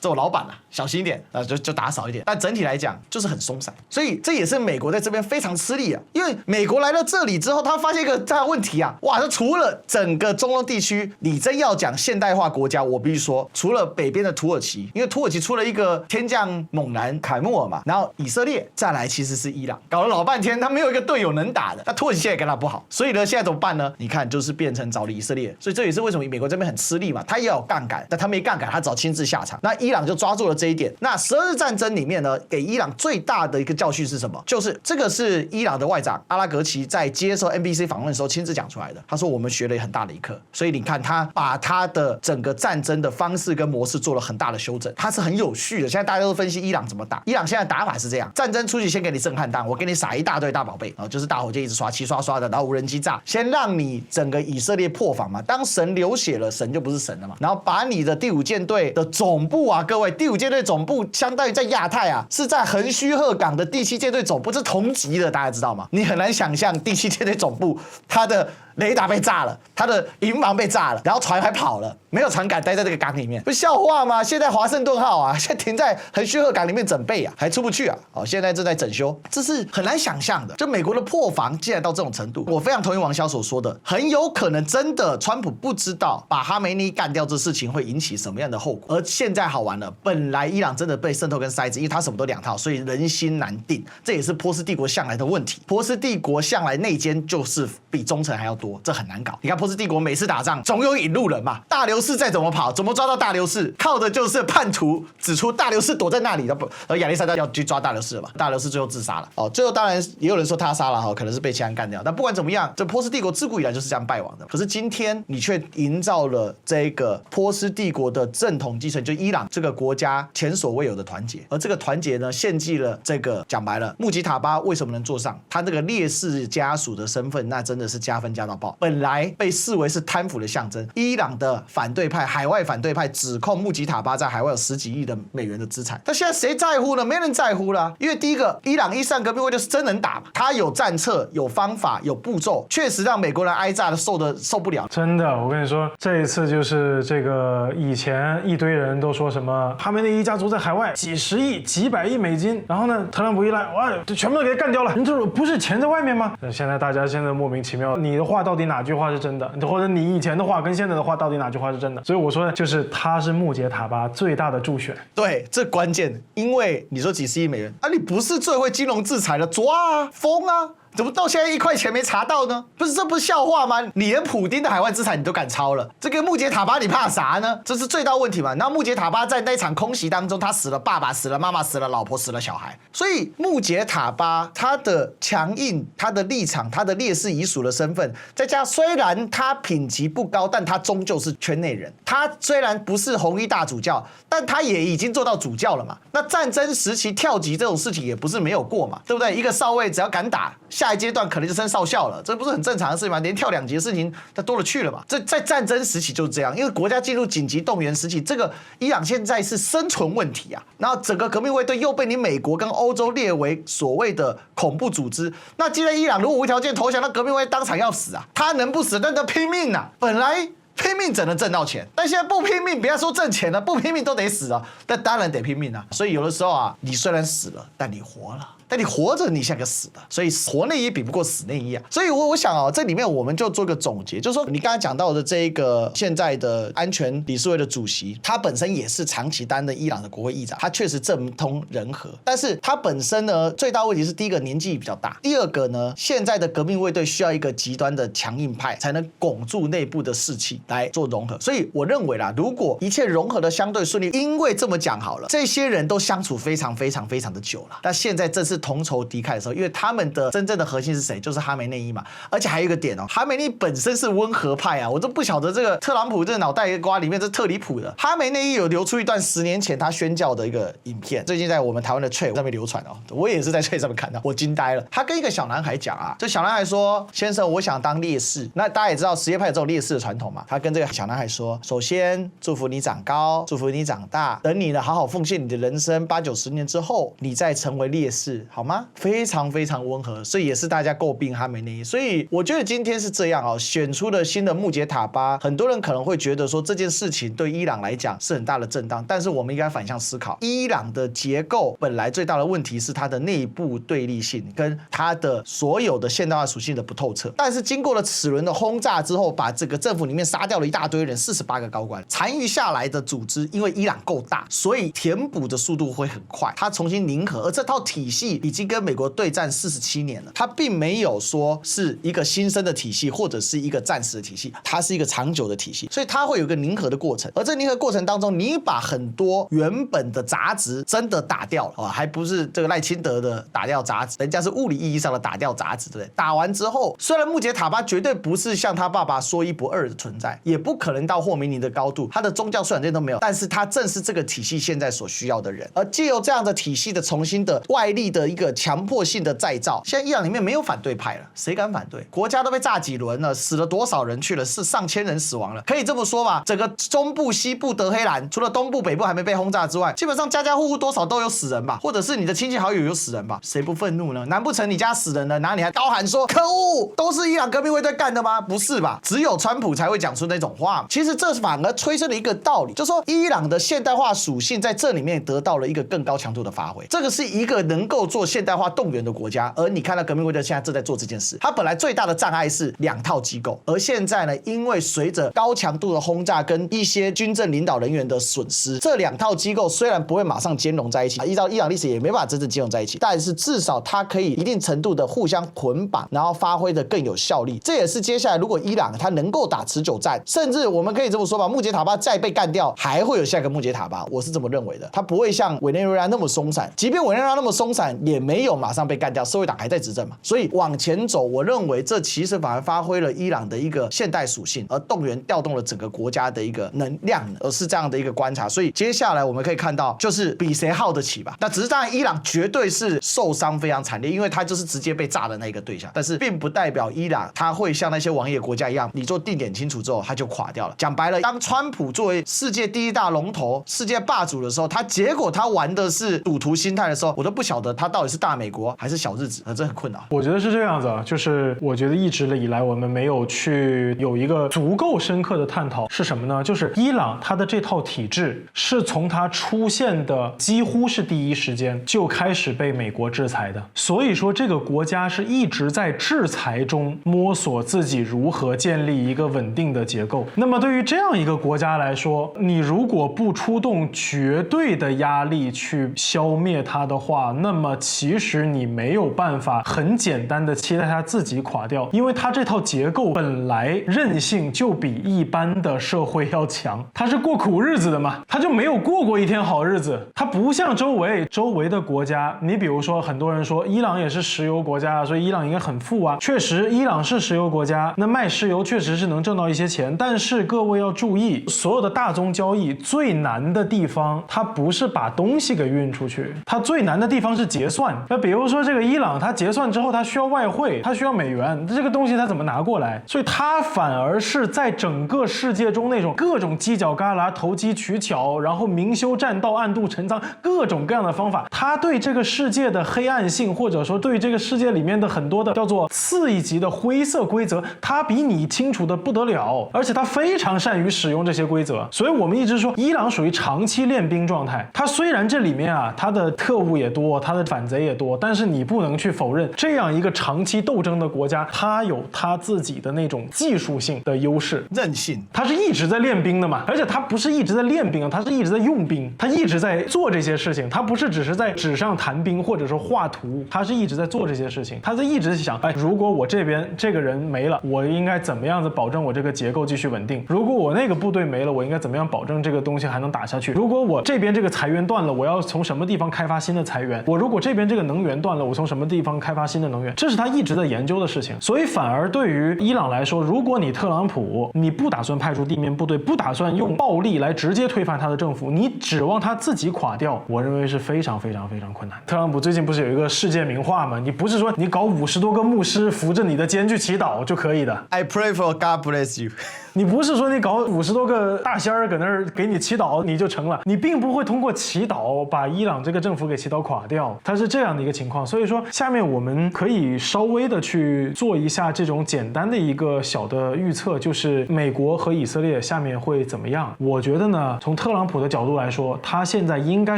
这我老板啊，小心一点啊，就打少一点。但整体来讲就是很松散，所以这也是美国在这边非常吃力啊。因为美国来到这里之后，他发现一个大问题啊，哇！除了整个中东地区，你真要讲现代化国家，我必须说，除了北边的土耳其，因为土耳其出了一个天降猛男凯穆尔嘛，然后以色列，再来其实是伊朗，搞了老半天，他没有一个队友能打的。那土耳其现在跟他不好，所以呢，现在怎么办呢？你看，就是变成找了以色列，所以这也是为什么美国这边很吃力嘛，他也有杠杆，但他没杠杆，他只好亲自下场。那伊朗就抓住了这一点。那12日战争里面呢，给伊朗最大的一个教训是什么？就是这个是伊朗的外长阿拉格齐在接受 NBC 访问的时候亲自讲出来的。他说我们学了很大的一课，所以你看他把他的整个战争的方式跟模式做了很大的修正，他是很有序的。现在大家都分析伊朗怎么打，伊朗现在打法是这样：战争初期先给你震撼弹，我给你撒一大堆大宝贝，然后就是大火箭一直刷，齐刷刷的，然后无人机炸，先让你整个以色列破防嘛。当神流血了，神就不是神了嘛。然后把你的第5舰队的总部啊，各位，第5舰队总部相当于在亚太啊，是在横须贺港的第7舰队总部，这是同级的，大家知道吗？你很难想象第7舰队总部它的雷达被炸了，他的营房被炸了，然后船还跑了，没有船敢待在这个港里面，不是笑话吗？现在华盛顿号啊，现在停在横须贺港里面整备啊，还出不去啊，现在正在整修，这是很难想象的。就美国的破防竟然到这种程度，我非常同意王骁所说的，很有可能真的川普不知道把哈梅尼干掉这事情会引起什么样的后果。而现在好玩了，本来伊朗真的被渗透跟筛子，因为他什么都两套，所以人心难定，这也是波斯帝国向来的问题。波斯帝国向来内奸就是比忠诚还要多。多，这很难搞。你看波斯帝国每次打仗总有引路人嘛，大流士再怎么跑，怎么抓到大流士？靠的就是叛徒指出大流士躲在那里，然后亚历山大要去抓大流士了嘛，大流士最后自杀了。哦，最后当然也有人说他杀了哈，可能是被其他人干掉。但不管怎么样，这波斯帝国自古以来就是这样败亡的。可是今天你却营造了这个波斯帝国的正统继承，就伊朗这个国家前所未有的团结，而这个团结呢，献祭了这个讲白了，穆吉塔巴为什么能坐上？他这个烈士家属的身份，那真的是加分加到爆。本来被视为是贪腐的象征，伊朗的反对派、海外反对派指控穆吉塔巴在海外有10几亿的美元的资产，但现在谁在乎呢？没人在乎了，因为第一个，伊朗伊斯兰革命卫队是真能打嘛，他有战策、有方法、有步骤，确实让美国人挨炸的受不了。真的，我跟你说，这一次就是这个以前一堆人都说什么哈梅内伊家族在海外几十亿、几百亿美金，然后呢，特朗普一来，哇，就全部都给他干掉了。你这不是钱在外面吗？现在大家现在莫名其妙，你的话到底哪句话是真的，或者你以前的话跟现在的话到底哪句话是真的？所以我说，就是他是穆杰塔巴最大的助选。对，这关键，因为你说几十亿美元啊，你不是最会金融制裁的，抓啊，封啊。怎么到现在1块钱没查到呢？不是，这不是笑话吗？你连普丁的海外资产你都敢抄了，这个穆杰塔巴你怕啥呢？这是最大问题嘛。然后穆杰塔巴在那场空袭当中，他死了爸爸，死了妈妈，死了老婆，死了小孩。所以穆杰塔巴他的强硬、他的立场、他的烈士遗属的身份，再加上虽然他品级不高，但他终究是圈内人。他虽然不是红衣大主教，但他也已经做到主教了嘛。那战争时期跳级这种事情也不是没有过嘛，对不对？一个少尉只要敢打，下一阶段可能就升少校了，这不是很正常的事情吗？连跳2级的事情，它多了去了嘛。这在战争时期就是这样，因为国家进入紧急动员时期，这个伊朗现在是生存问题啊。然后整个革命卫队又被你美国跟欧洲列为所谓的恐怖组织。那既然伊朗如果无条件投降，那革命卫队当场要死啊！他能不死，那他拼命啊！本来拼命只能挣到钱，但现在不拼命，别说挣钱了，不拼命都得死啊！但当然得拼命啊！所以有的时候啊，你虽然死了，但你活了。但你活着，你像个死的，所以活内衣比不过死内衣啊。所以我想啊，这里面我们就做个总结，就是说你刚才讲到的这一个现在的安全理事会的主席，他本身也是长期担任伊朗的国会议长，他确实政通人和，但是他本身呢，最大问题是第一个年纪比较大，第二个呢，现在的革命卫队需要一个极端的强硬派才能拱住内部的士气来做融合。所以我认为啦，如果一切融合的相对顺利，因为这么讲好了，这些人都相处非常的久了，但现在正是同仇敌忾的时候，因为他们的真正的核心是谁？就是哈梅内伊嘛。而且还有一个点哦，哈梅内伊本身是温和派啊，我都不晓得这个特朗普这个脑袋瓜里面这特离谱的。哈梅内伊有流出一段10年前他宣教的一个影片，最近在我们台湾的 Trade 上面流传哦，我也是在 Trade 上面看到，我惊呆了。他跟一个小男孩讲啊，这小男孩说：“先生，我想当烈士。”那大家也知道什叶派有这种烈士的传统嘛。他跟这个小男孩说：“首先祝福你长高，祝福你长大，等你呢好好奉献你的人生8、90年之后，你再成为烈士，好吗？”非常温和，所以也是大家诟病哈梅内伊。所以我觉得今天是这样哦，选出了新的穆杰塔巴，很多人可能会觉得说这件事情对伊朗来讲是很大的震荡，但是我们应该反向思考，伊朗的结构本来最大的问题是它的内部对立性跟它的所有的现代化属性的不透彻。但是经过了齿轮的轰炸之后，把这个政府里面杀掉了一大堆人，48个高官，残余下来的组织，因为伊朗够大，所以填补的速度会很快，它重新凝合，而这套体系已经跟美国对战47年了，它并没有说是一个新生的体系或者是一个暂时的体系，它是一个长久的体系，所以它会有一个凝合的过程。而这凝合过程当中，你把很多原本的杂质真的打掉了，还不是这个赖清德的打掉杂质，人家是物理意义上的打掉杂质，对不对？打完之后，虽然穆杰塔巴绝对不是像他爸爸说一不二的存在，也不可能到霍梅尼的高度，他的宗教虽然这些都没有，但是他正是这个体系现在所需要的人。而借由这样的体系的重新的外力的一个强迫性的再造，现在伊朗里面没有反对派了，谁敢反对？国家都被炸几轮了，死了多少人去了？是上千人死亡了，可以这么说吧？整个中部、西部、德黑兰，除了东部、北部还没被轰炸之外，基本上家家户户多少都有死人吧，或者是你的亲戚好友有死人吧？谁不愤怒呢？难不成你家死人了，然后你还高喊说可恶，都是伊朗革命卫队干的吗？不是吧？只有川普才会讲出那种话。其实这反而催生了一个道理，就是说伊朗的现代化属性在这里面得到了一个更高强度的发挥。这个是一个能够做现代化动员的国家，而你看到革命卫队现在正在做这件事。它本来最大的障碍是2套机构，而现在呢，因为随着高强度的轰炸跟一些军政领导人员的损失，这2套机构虽然不会马上兼容在一起，依照伊朗历史也没办法真正兼容在一起，但是至少它可以一定程度的互相捆绑，然后发挥的更有效力。这也是接下来如果伊朗它能够打持久战，甚至我们可以这么说吧，穆杰塔巴再被干掉，还会有下一个穆杰塔巴，我是这么认为的。它不会像委内瑞拉那么松散，即便委内瑞拉那么松散，也没有马上被干掉，社会党还在执政嘛。所以往前走，我认为这其实反而发挥了伊朗的一个现代属性，而动员调动了整个国家的一个能量，而是这样的一个观察。所以接下来我们可以看到，就是比谁耗得起吧。那只是当然，伊朗绝对是受伤非常惨烈，因为他就是直接被炸的那个对象。但是并不代表伊朗他会像那些网野国家一样，你做定点清楚之后，他就垮掉了。讲白了，当川普作为世界第一大龙头、世界霸主的时候，结果他玩的是赌徒心态的时候，我都不晓得他到底是大美国还是小日子，这很困难。我觉得是这样子啊，就是我觉得一直以来我们没有去有一个足够深刻的探讨是什么呢？就是伊朗它的这套体制是从它出现的几乎是第一时间就开始被美国制裁的，所以说这个国家是一直在制裁中摸索自己如何建立一个稳定的结构。那么对于这样一个国家来说，你如果不出动绝对的压力去消灭它的话，那么其实你没有办法很简单的期待它自己垮掉，因为它这套结构本来韧性就比一般的社会要强，它是过苦日子的嘛，它就没有过过一天好日子。它不像周围的国家，你比如说很多人说伊朗也是石油国家，所以伊朗应该很富啊，确实伊朗是石油国家，那卖石油确实是能挣到一些钱，但是各位要注意，所有的大宗交易最难的地方，它不是把东西给运出去，它最难的地方是结算。那比如说这个伊朗，它结算之后，它需要外汇，它需要美元，这个东西它怎么拿过来？所以它反而是在整个世界中那种各种犄角旮旯、投机取巧，然后明修栈道、暗度陈仓，各种各样的方法，它对这个世界的黑暗性，或者说对这个世界里面的很多的叫做次一级的灰色规则，它比你清楚的不得了，而且它非常善于使用这些规则。所以我们一直说伊朗属于长期练兵状态，它虽然这里面啊，它的特务也多，它的反贼也多，但是你不能去否认这样一个长期斗争的国家，它有它自己的那种技术性的优势、韧性。它是一直在练兵的嘛，而且它不是一直在练兵啊，它是一直在用兵，它一直在做这些事情，它不是只是在纸上谈兵或者说画图，它是一直在做这些事情，它在一直想，哎，如果我这边这个人没了，我应该怎么样子保证我这个结构继续稳定？如果我那个部队没了，我应该怎么样保证这个东西还能打下去？如果我这边这个财源断了，我要从什么地方开发新的财源？我如果这边这个能源断了，我从什么地方开发新的能源？这是他一直在研究的事情。所以反而对于伊朗来说，如果你特朗普你不打算派出地面部队，不打算用暴力来直接推翻他的政府，你指望他自己垮掉，我认为是非常非常非常困难。特朗普最近不是有一个世界名画吗？你不是说你搞50多个牧师扶着你的肩去祈祷就可以的。I pray for God bless you 你不是说你搞50多个大仙儿搁那儿给你祈祷你就成了，你并不会通过祈祷把伊朗这个政府给祈祷垮掉，它是这样的一个情况。所以说下面我们可以稍微的去做一下这种简单的一个小的预测，就是美国和以色列下面会怎么样。我觉得呢，从特朗普的角度来说，他现在应该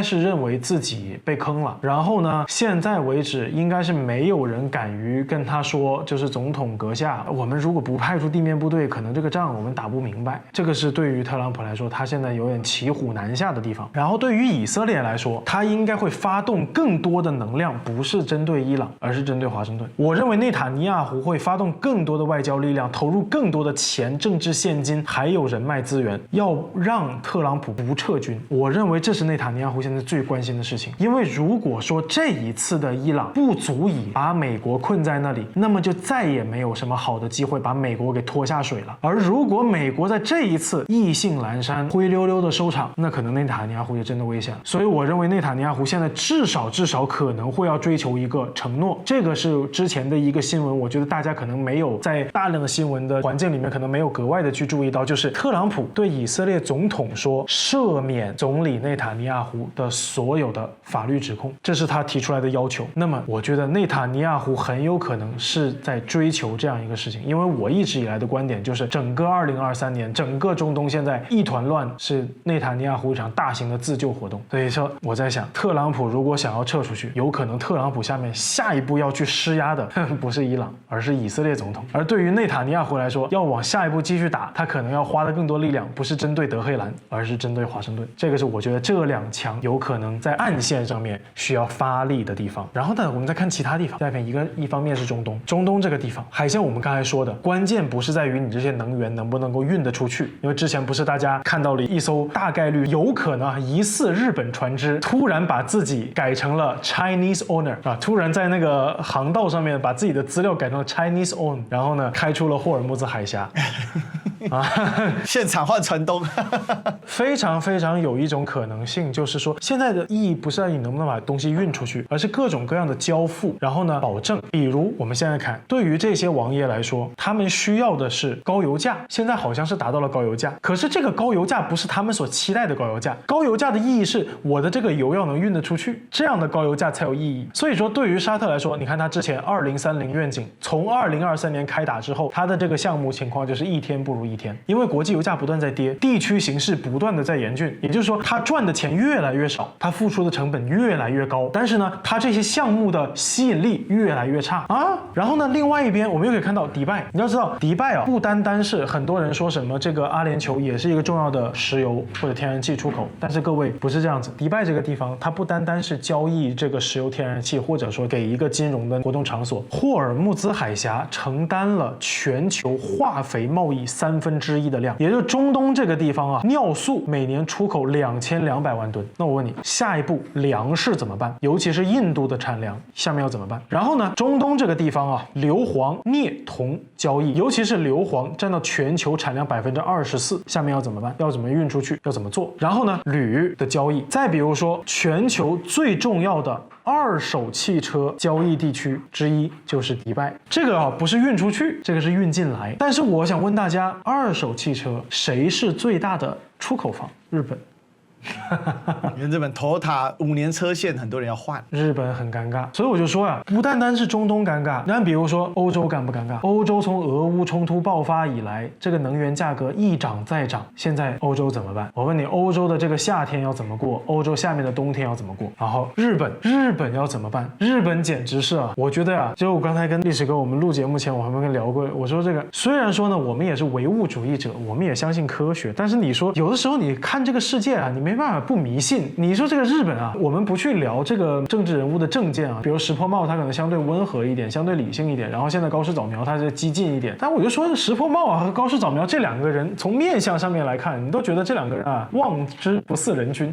是认为自己被坑了，然后呢，现在为止应该是没有人敢于跟他说，就是总统阁下，我们如果不派出地面部队，可能这个仗我们打不明白。这个是对于特朗普来说，他现在有点骑虎难下的地方。然后对于以色列来说，他应该会发动更多的能量，不是针对伊朗，而是针对华盛顿。我认为内塔尼亚胡会发动更多的外交力量，投入更多的钱、政治现金，还有人脉资源，要让特朗普不撤军。我认为这是内塔尼亚胡现在最关心的事情。因为如果说这一次的伊朗不足以把美国困在那里，那么就再也没有什么好的机会把美国给拖下水了。而如果美国在这一次意兴阑珊、灰溜溜的收场，那可能内塔尼亚胡就真的危险了。所以我认为内塔尼亚胡现在至少可能会要追求一个承诺，这个是之前的一个新闻，我觉得大家可能没有在大量的新闻的环境里面可能没有格外的去注意到，就是特朗普对以色列总统说赦免总理内塔尼亚胡的所有的法律指控，这是他提出来的要求。那么我觉得内塔尼亚胡很有可能是在追求这样一个事情，因为我一直以来的观点就是整个2023年整个中东现在一团乱，是内塔尼亚胡一场大型的自救活动。所以说我在想，特朗普如果想要撤出去，有可能特朗普下面下一步要去施压的不是伊朗，而是以色列总统。而对于内塔尼亚胡来说，要往下一步继续打，他可能要花的更多力量，不是针对德黑兰，而是针对华盛顿。这个是我觉得这两强有可能在暗线上面需要发力的地方。然后呢，我们再看其他地方。下面一方面是中东，中东这个地方，还像我们刚才说的，关键不是在于你这些能源能不能够运得出去，因为之前不是大家看到了一艘大概率有可能疑似日本船只突然把自己改成了 Chinese owner 啊，突然在那个航道上面把自己的资料改成了 Chinese own， 然后呢开出了霍尔木兹海峡。现场换船东。非常非常有一种可能性，就是说现在的意义不是在你能不能把东西运出去，而是各种各样的交付，然后呢保证。比如我们现在看，对于这些王爷来说，他们需要的是高油价，现在好像是达到了高油价，可是这个高油价不是他们所期待的高油价，高油价的意义是我的这个油要能运得出去，这样的高油价才有意义。所以说对于沙特来说，你看他之前2030愿景从2023年开打之后，他的这个项目情况就是一天不如一天，因为国际油价不断在跌，地区形势不断的在严峻，也就是说他赚的钱越来越少，他付出的成本越来越高，但是呢他这些项目的吸引力越来越差啊。然后呢另外一边我们又可以看到迪拜，你要知道迪拜啊，不单单是很多人说什么这个阿联酋也是一个重要的石油或者天然气出口，但是各位不是这样子，迪拜这个地方它不单单是交易这个石油天然气，或者说给一个金融的活动场所，霍尔木兹海峡承担了全球化肥贸易1/3的量，也就是中东这个地方啊，尿素每年出口2200万吨。那我问你，下一步粮食怎么办？尤其是印度的产粮，下面要怎么办？然后呢，中东这个地方啊，硫磺、镍、铜交易，尤其是硫磺占到全球产量24%，下面要怎么办？要怎么运出去？要怎么做？然后呢，铝的交易，再比如说全球最重要的二手汽车交易地区之一就是迪拜，这个啊不是运出去，这个是运进来。但是我想问大家，二手汽车谁是最大的出口方？日本。因为日本Toyota5年车线很多人要换，日本很尴尬，所以我就说呀，不单单是中东尴尬，那比如说欧洲尴不尴尬？欧洲从俄乌冲突爆发以来，这个能源价格一涨再涨，现在欧洲怎么办？我问你，欧洲的这个夏天要怎么过？欧洲下面的冬天要怎么过？然后日本要怎么办？日本简直是啊，我觉得啊，就我刚才跟历史哥我们录节目前，我还没跟聊过，我说这个虽然说呢，我们也是唯物主义者，我们也相信科学，但是你说有的时候你看这个世界啊，你没办法不迷信。你说这个日本啊，我们不去聊这个政治人物的政见啊，比如石破茂他可能相对温和一点，相对理性一点，然后现在高市早苗他是激进一点，但我就说石破茂啊和高市早苗这两个人从面相上面来看，你都觉得这两个人啊望之不似人君，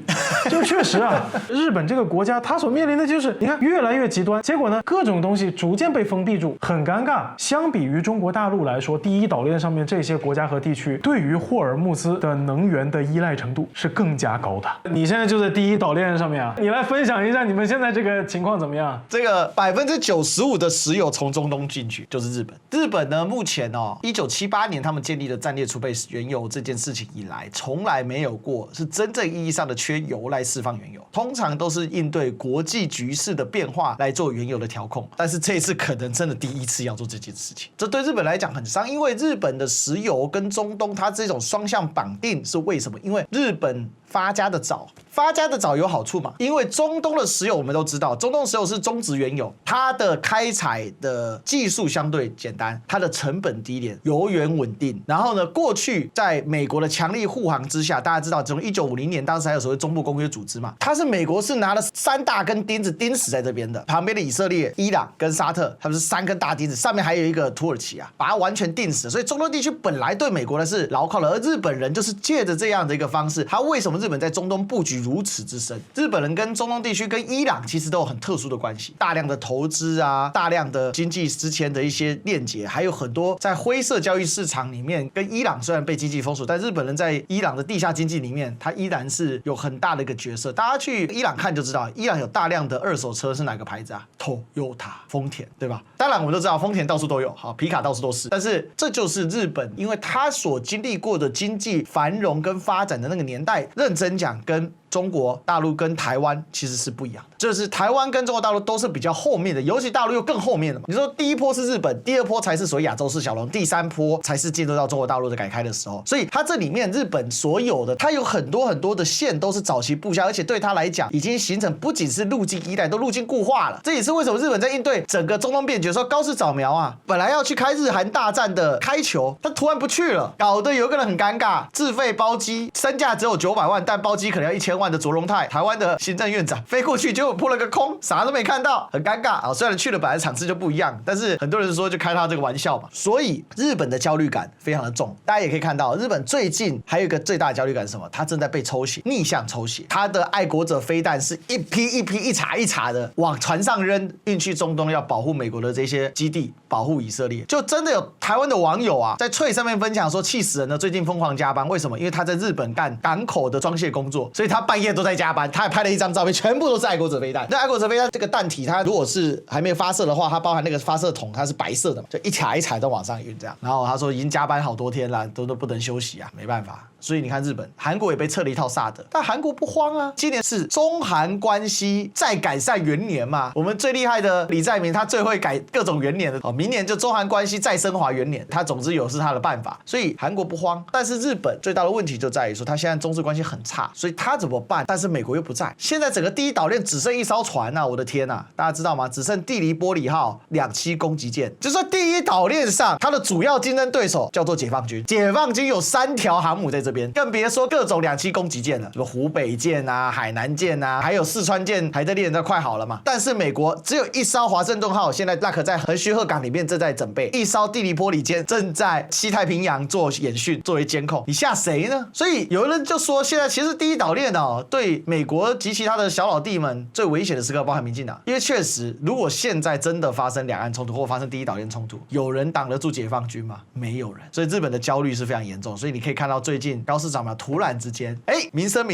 就确实啊，日本这个国家他所面临的就是你看越来越极端，结果呢各种东西逐渐被封闭住，很尴尬。相比于中国大陆来说，第一岛链上面这些国家和地区对于霍尔木兹的能源的依赖程度是更加高的。你现在就在第一岛链上面啊，你来分享一下你们现在这个情况怎么样？这个95%的石油从中东进去就是日本。日本呢，目前1978年他们建立了战略储备原油这件事情以来，从来没有过是真正意义上的缺油来释放原油，通常都是应对国际局势的变化来做原油的调控。但是这一次可能真的第一次要做这件事情，这对日本来讲很伤，因为日本的石油跟中东它这种双向绑定是为什么？因为日本发家的早有好处嘛，因为中东的石油我们都知道，中东石油是中质原油，它的开采的技术相对简单，它的成本低廉，油源稳定。然后呢，过去在美国的强力护航之下，大家知道从1950年当时还有所谓中部公约组织嘛，它是美国是拿了3大根钉子钉死在这边的，旁边的以色列、伊朗跟沙特，他们是3根大钉子，上面还有一个土耳其啊，把它完全钉死。所以中东地区本来对美国的是牢靠的，而日本人就是借着这样的一个方式，他为什么日本在中东布局如此之深？日本人跟中东地区跟伊朗其实都有很特殊的关系，大量的投资啊，大量的经济之前的一些链接，还有很多在灰色交易市场里面，跟伊朗虽然被经济封锁，但日本人在伊朗的地下经济里面，他依然是有很大的一个角色。大家去伊朗看就知道，伊朗有大量的二手车是哪个牌子啊 ？Toyota， 丰田，对吧？当然我们都知道丰田到处都有，好，皮卡到处都是，但是这就是日本，因为他所经历过的经济繁荣跟发展的那个年代，认真讲跟中国大陆跟台湾其实是不一样的，就是台湾跟中国大陆都是比较后面的，尤其大陆又更后面的嘛。你说第一波是日本，第二波才是所谓亚洲四小龙，第三波才是进入到中国大陆的改开的时候。所以它这里面日本所有的，它有很多的线都是早期布下，而且对它来讲已经形成不仅是路径依赖，都路径固化了。这也是为什么日本在应对整个中东变局的时候高市早苗啊，本来要去开日韩大战的开球，他突然不去了，搞得有一个人很尴尬，自费包机，身价只有900万，但包机可能要1000万的卓荣泰，台湾的行政院长飞过去，结果扑了个空，啥都没看到，很尴尬啊。虽然去了本来场次就不一样，但是很多人说就开他这个玩笑嘛。所以日本的焦虑感非常的重，大家也可以看到，日本最近还有一个最大的焦虑感是什么？他正在被抽血，逆向抽血，他的爱国者飞弹是一批一茬的往船上扔，运去中东要保护美国的这些基地，保护以色列。就真的有台湾的网友啊，在Twitter上面分享说，气死人了，最近疯狂加班，为什么？因为他在日本干港口的装卸工作，所以他半夜都在加班。他还拍了一张照片，全部都是爱国者飞弹。那爱国者飞弹这个弹体，它如果是还没有发射的话，它包含那个发射筒，它是白色的嘛，就一茬都往上运这样。然后他说已经加班好多天了，都不能休息啊，没办法。所以你看日本、韩国也被撤了一套萨德，但韩国不慌啊。今年是中韩关系再改善元年嘛，我们最厉害的李在明，他最会改各种元年的哦。明年就中韩关系再升华元年，他总之有是他的办法。所以韩国不慌，但是日本最大的问题就在于说，他现在中日关系很差，所以他怎么办？但是美国又不在，现在整个第一岛链只剩一艘船啊！我的天啊，大家知道吗？只剩地黎波里号2栖攻击舰，就是说第一岛链上它的主要竞争对手叫做解放军，解放军有3条航母在这边，更别说各种2栖攻击舰了，什么湖北舰啊、海南舰啊，还有四川舰还在练得快好了嘛。但是美国只有一艘华盛顿号，现在那可在横须贺港里面正在准备，一艘地黎波里舰正在西太平洋做演训，作为监控，你吓谁呢？所以有人就说，现在其实第一岛链哦，对美国及其他的小老弟们最危险的时刻，包含民进党，因为确实，如果现在真的发生两岸冲突或发生第一岛链冲突，有人挡得住解放军吗？没有人。所以日本的焦虑是非常严重。所以你可以看到最近高市早苗突然之间，民生，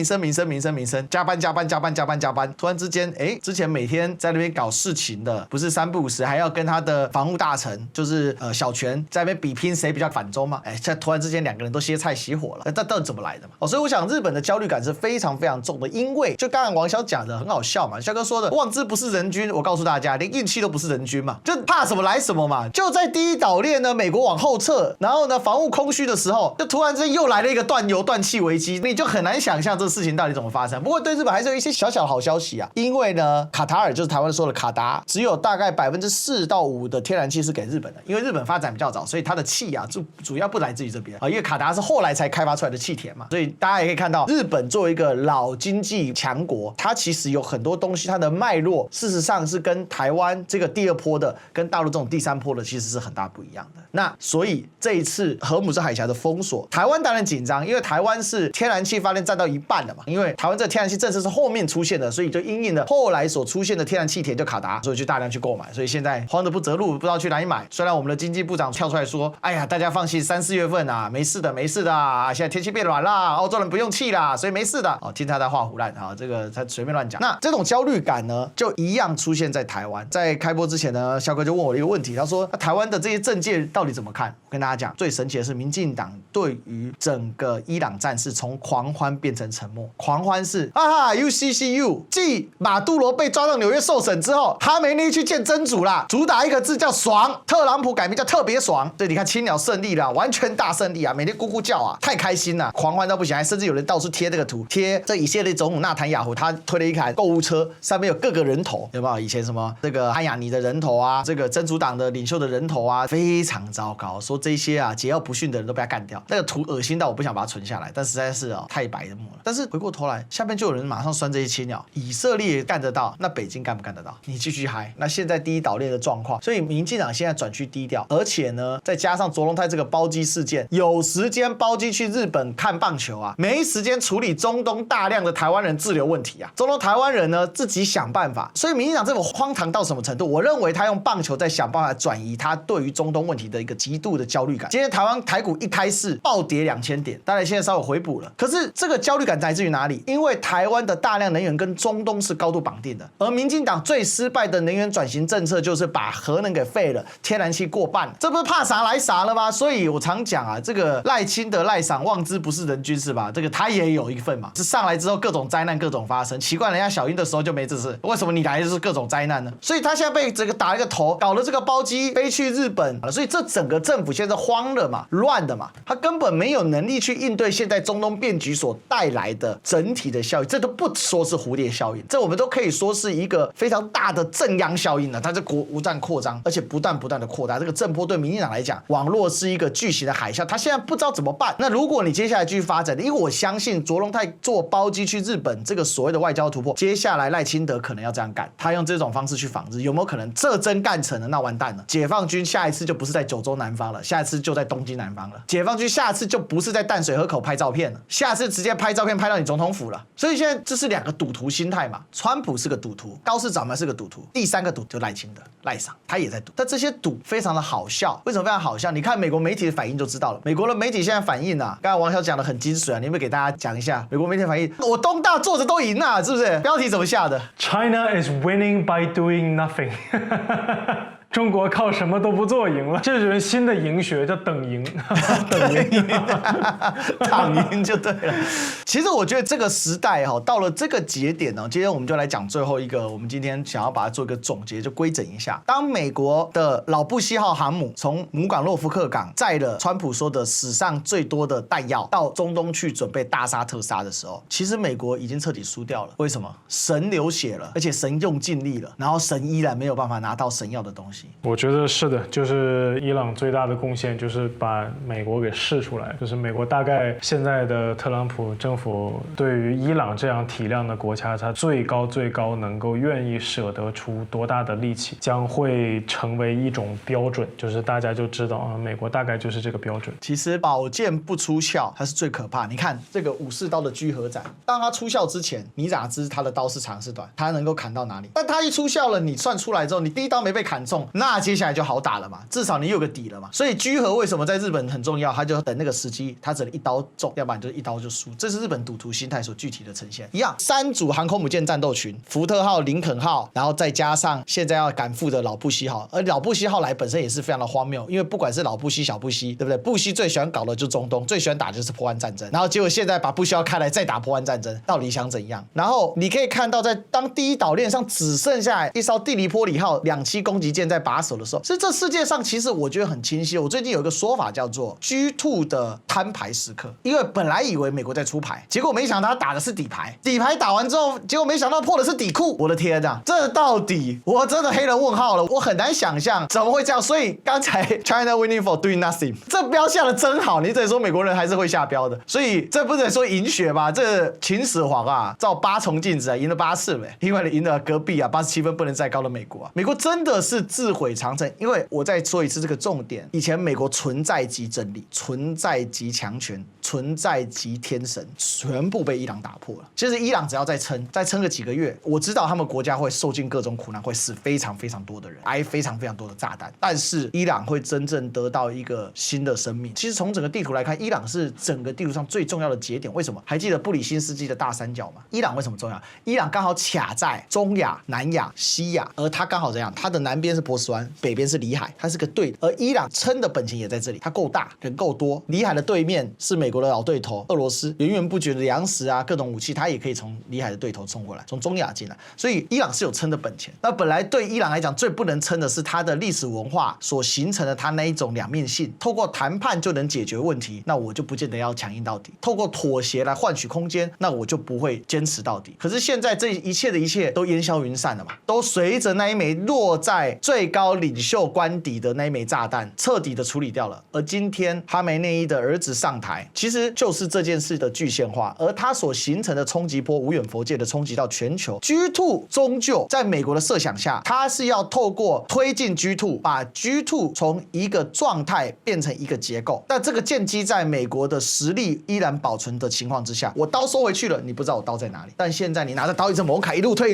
加班，突然之间，之前每天在那边搞事情的，不是3不5时，还要跟他的防务大臣，就是小泉在那边比拼谁比较反中嘛，现在突然之间2个人都歇菜熄火了，这到底怎么来的嘛？所以我想日本的焦虑感是非常重的，因为就刚才王小讲的很好笑嘛，肖哥说的望之不是人君，我告诉大家，连运气都不是人君嘛，就怕什么来什么嘛。就在第一岛链呢，美国往后撤，然后呢防务空虚的时候，就突然之间又来了一个断油断气危机，你就很难想象这事情到底怎么发生。不过对日本还是有一些小的好消息啊，因为呢卡塔尔就是台湾说的卡达，只有大概4%到5%的天然气是给日本的，因为日本发展比较早，所以它的气啊主要不来自于这边啊，因为卡达是后来才开发出来的气田嘛，所以大家也可以看到，日本作为一个老经济强国，它其实有很多东西，它的脉络事实上是跟台湾这个第2波的，跟大陆这种第3波的其实是很大不一样的。那所以这一次荷姆斯海峡的封锁，台湾当然紧张，因为台湾是天然气发电占到一半了嘛，因为台湾这个天然气政策是后面出现的，所以就因应了后来所出现的天然气田就卡达，所以就大量去购买，所以现在慌得不择路，不知道去哪里买。虽然我们的经济部长跳出来说，哎呀，大家放心，3、4月份啊，没事的啊，现在天气变暖啦，欧洲人不用气啦，所以没事的。哦，听他在画胡乱啊，这个他随便乱讲。那这种焦虑感呢，就一样出现在台湾。在开播之前呢，肖哥就问我一个问题，他说那台湾的这些政界到底怎么看？我跟大家讲，最神奇的是民进党对于整个伊朗战事从狂欢变成沉默。狂欢是UCCU， 继马杜罗被抓到纽约受审之后，哈梅内去见真主啦，主打一个字叫爽，特朗普改名叫特别爽。所以你看青鸟胜利啦，完全大胜利啊，每天咕咕叫啊，太开心了，狂欢到不行，还甚至有人到处贴这个图，贴这以色列总统纳坦雅胡，他推了一台购物车，上面有各个人头，有没有？以前什么这个汉雅尼的人头啊，这个真主党的领袖的人头啊，非常糟糕。说这些啊桀骜不驯的人都被他干掉，那个图恶心到我不想把它存下来，但实在是太白的墨了。但是回过头来，下面就有人马上酸这些青鸟，以色列干得到，那北京干不干得到？你继续嗨。那现在第一岛链的状况，所以民进党现在转趋低调，而且呢，再加上卓荣泰这个包机事件，有时间包机去日本看棒球啊，没时间处理中东大量的台湾人滞留问题啊。中东台湾人呢自己想办法，所以民进党这种荒唐到什么程度？我认为他用棒球在想办法转移他对于中东问题的一个极度的焦虑感。今天台湾台股一开市暴跌2000点，当然现在稍微回补了，可是这个个焦虑感来自于哪里？因为台湾的大量能源跟中东是高度绑定的，而民进党最失败的能源转型政策就是把核能给废了，天然气过半，这不是怕啥来啥了吗？所以我常讲啊，这个赖清德赖赏望之不是人君是吧？这个他也有一份嘛，是上来之后各种灾难各种发生，奇怪人家小英的时候就没这事，为什么你来就是各种灾难呢？所以他现在被这个打了一个头，搞了这个包机飞去日本，所以这整个政府现在慌了嘛，乱的嘛，他根本没有能力去应对现在中东变局所带来的整体的效应，这都不说是蝴蝶效应，这我们都可以说是一个非常大的震央效应了。它是国无战扩张，而且不断的扩大。这个震波对民进党来讲，网络是一个巨型的海啸，他现在不知道怎么办。那如果你接下来继续发展，因为我相信卓荣泰坐包机去日本这个所谓的外交突破，接下来赖清德可能要这样干，他用这种方式去访日，有没有可能这真干成了？那完蛋了，解放军下一次就不是在九州南方了，下一次就在东京南方了。解放军下次就不是在淡水河口拍照片了，下次直接拍照片拍到你总统府了。所以现在这是两个赌徒心态嘛，川普是个赌徒，高市早苗是个赌徒，第三个赌就赖清德赖赏，他也在赌。但这些赌非常的好笑，为什么非常好笑？你看美国媒体的反应就知道了。美国的媒体现在反应啊，刚才王小讲的很精髓啊，你有没有给大家讲一下美国媒体的反应？我东大坐着都赢啊，是不是？标题怎么下的 ？China is winning by doing nothing 。中国靠什么都不做赢了，这是新的赢学，叫等赢，等赢，躺赢就对了。其实我觉得这个时代到了这个节点呢，今天我们就来讲最后一个，我们今天想要把它做一个总结，就规整一下。当美国的老布希号航母从姆港诺福克港载了川普说的史上最多的弹药到中东去准备大杀特杀的时候，其实美国已经彻底输掉了。为什么？神流血了，而且神用尽力了，然后神依然没有办法拿到神要的东西。我觉得是的，就是伊朗最大的贡献就是把美国给试出来，就是美国大概现在的特朗普政府对于伊朗这样体量的国家，它最高能够愿意舍得出多大的力气，将会成为一种标准，就是大家就知道啊，美国大概就是这个标准。其实宝剑不出鞘，它是最可怕。你看这个武士刀的居合斩，当它出鞘之前，你哪知它的刀是长是短，它能够砍到哪里？但它一出鞘了，你算出来之后，你第一刀没被砍中，那接下来就好打了嘛，至少你有个底了嘛。所以居合为什么在日本很重要？他就等那个时机，他只能一刀中，要不然就是一刀就输。这是日本赌徒心态所具体的呈现。一样，三组航空母舰战斗群，福特号、林肯号，然后再加上现在要赶赴的老布希号，而老布希号来本身也是非常的荒谬，因为不管是老布希、小布希，对不对？布希最喜欢搞的就是中东，最喜欢打的就是波湾战争，然后结果现在把布希号开来再打波湾战争，到底想怎样？然后你可以看到，在当第一岛链上只剩下一艘蒂尼波里号2栖攻击舰在把守的时候，所以这世界上其实我觉得很清晰。我最近有一个说法叫做 G2 的摊牌时刻，因为本来以为美国在出牌，结果没想到他打的是底牌，底牌打完之后，结果没想到破的是底裤。我的天啊，这到底我真的黑人问号了，我很难想象怎么会这样。所以刚才 China winning for doing nothing 这标下的真好，你只能说美国人还是会下标的，所以这不能说赢血吧？这秦始皇啊，照8重镜子啊，赢了8次呗，因为赢了隔壁啊87分不能再高的美国啊，美国真的是自毁长城。因为我再说一次这个重点，以前美国存在即真理，存在即强权，存在即天神，全部被伊朗打破了。其实伊朗只要再撑个几个月，我知道他们国家会受尽各种苦难，会死非常多的人，挨非常多的炸弹，但是伊朗会真正得到一个新的生命。其实从整个地图来看，伊朗是整个地图上最重要的节点。为什么？还记得布里辛斯基的大三角吗？伊朗为什么重要？伊朗刚好卡在中亚、南亚、西亚，而它刚好这样，它的南边是波斯湾，北边是里海，它是个对的。而伊朗撑的本钱也在这里，它够大，人够多。里海的对面是美国的老对头俄罗斯，源源不绝的粮食啊，各种武器，它也可以从里海的对头冲过来，从中亚进来。所以伊朗是有撑的本钱。那本来对伊朗来讲最不能撑的是它的历史文化所形成的它那一种两面性，透过谈判就能解决问题，那我就不见得要强硬到底；透过妥协来换取空间，那我就不会坚持到底。可是现在这一切都烟消云散了嘛，都随着那一枚落在最高领袖官邸的那一枚炸弹彻底的处理掉了。而今天哈梅内伊的儿子上台，其实就是这件事的具现化，而它所形成的冲击波无远弗届的冲击到全球。G2 终究在美国的设想下，它是要透过推进 G2， 把 G2 从一个状态变成一个结构。但这个建基在美国的实力依然保存的情况之下，我刀收回去了，你不知道我刀在哪里。但现在你拿着刀一直猛砍，一路退，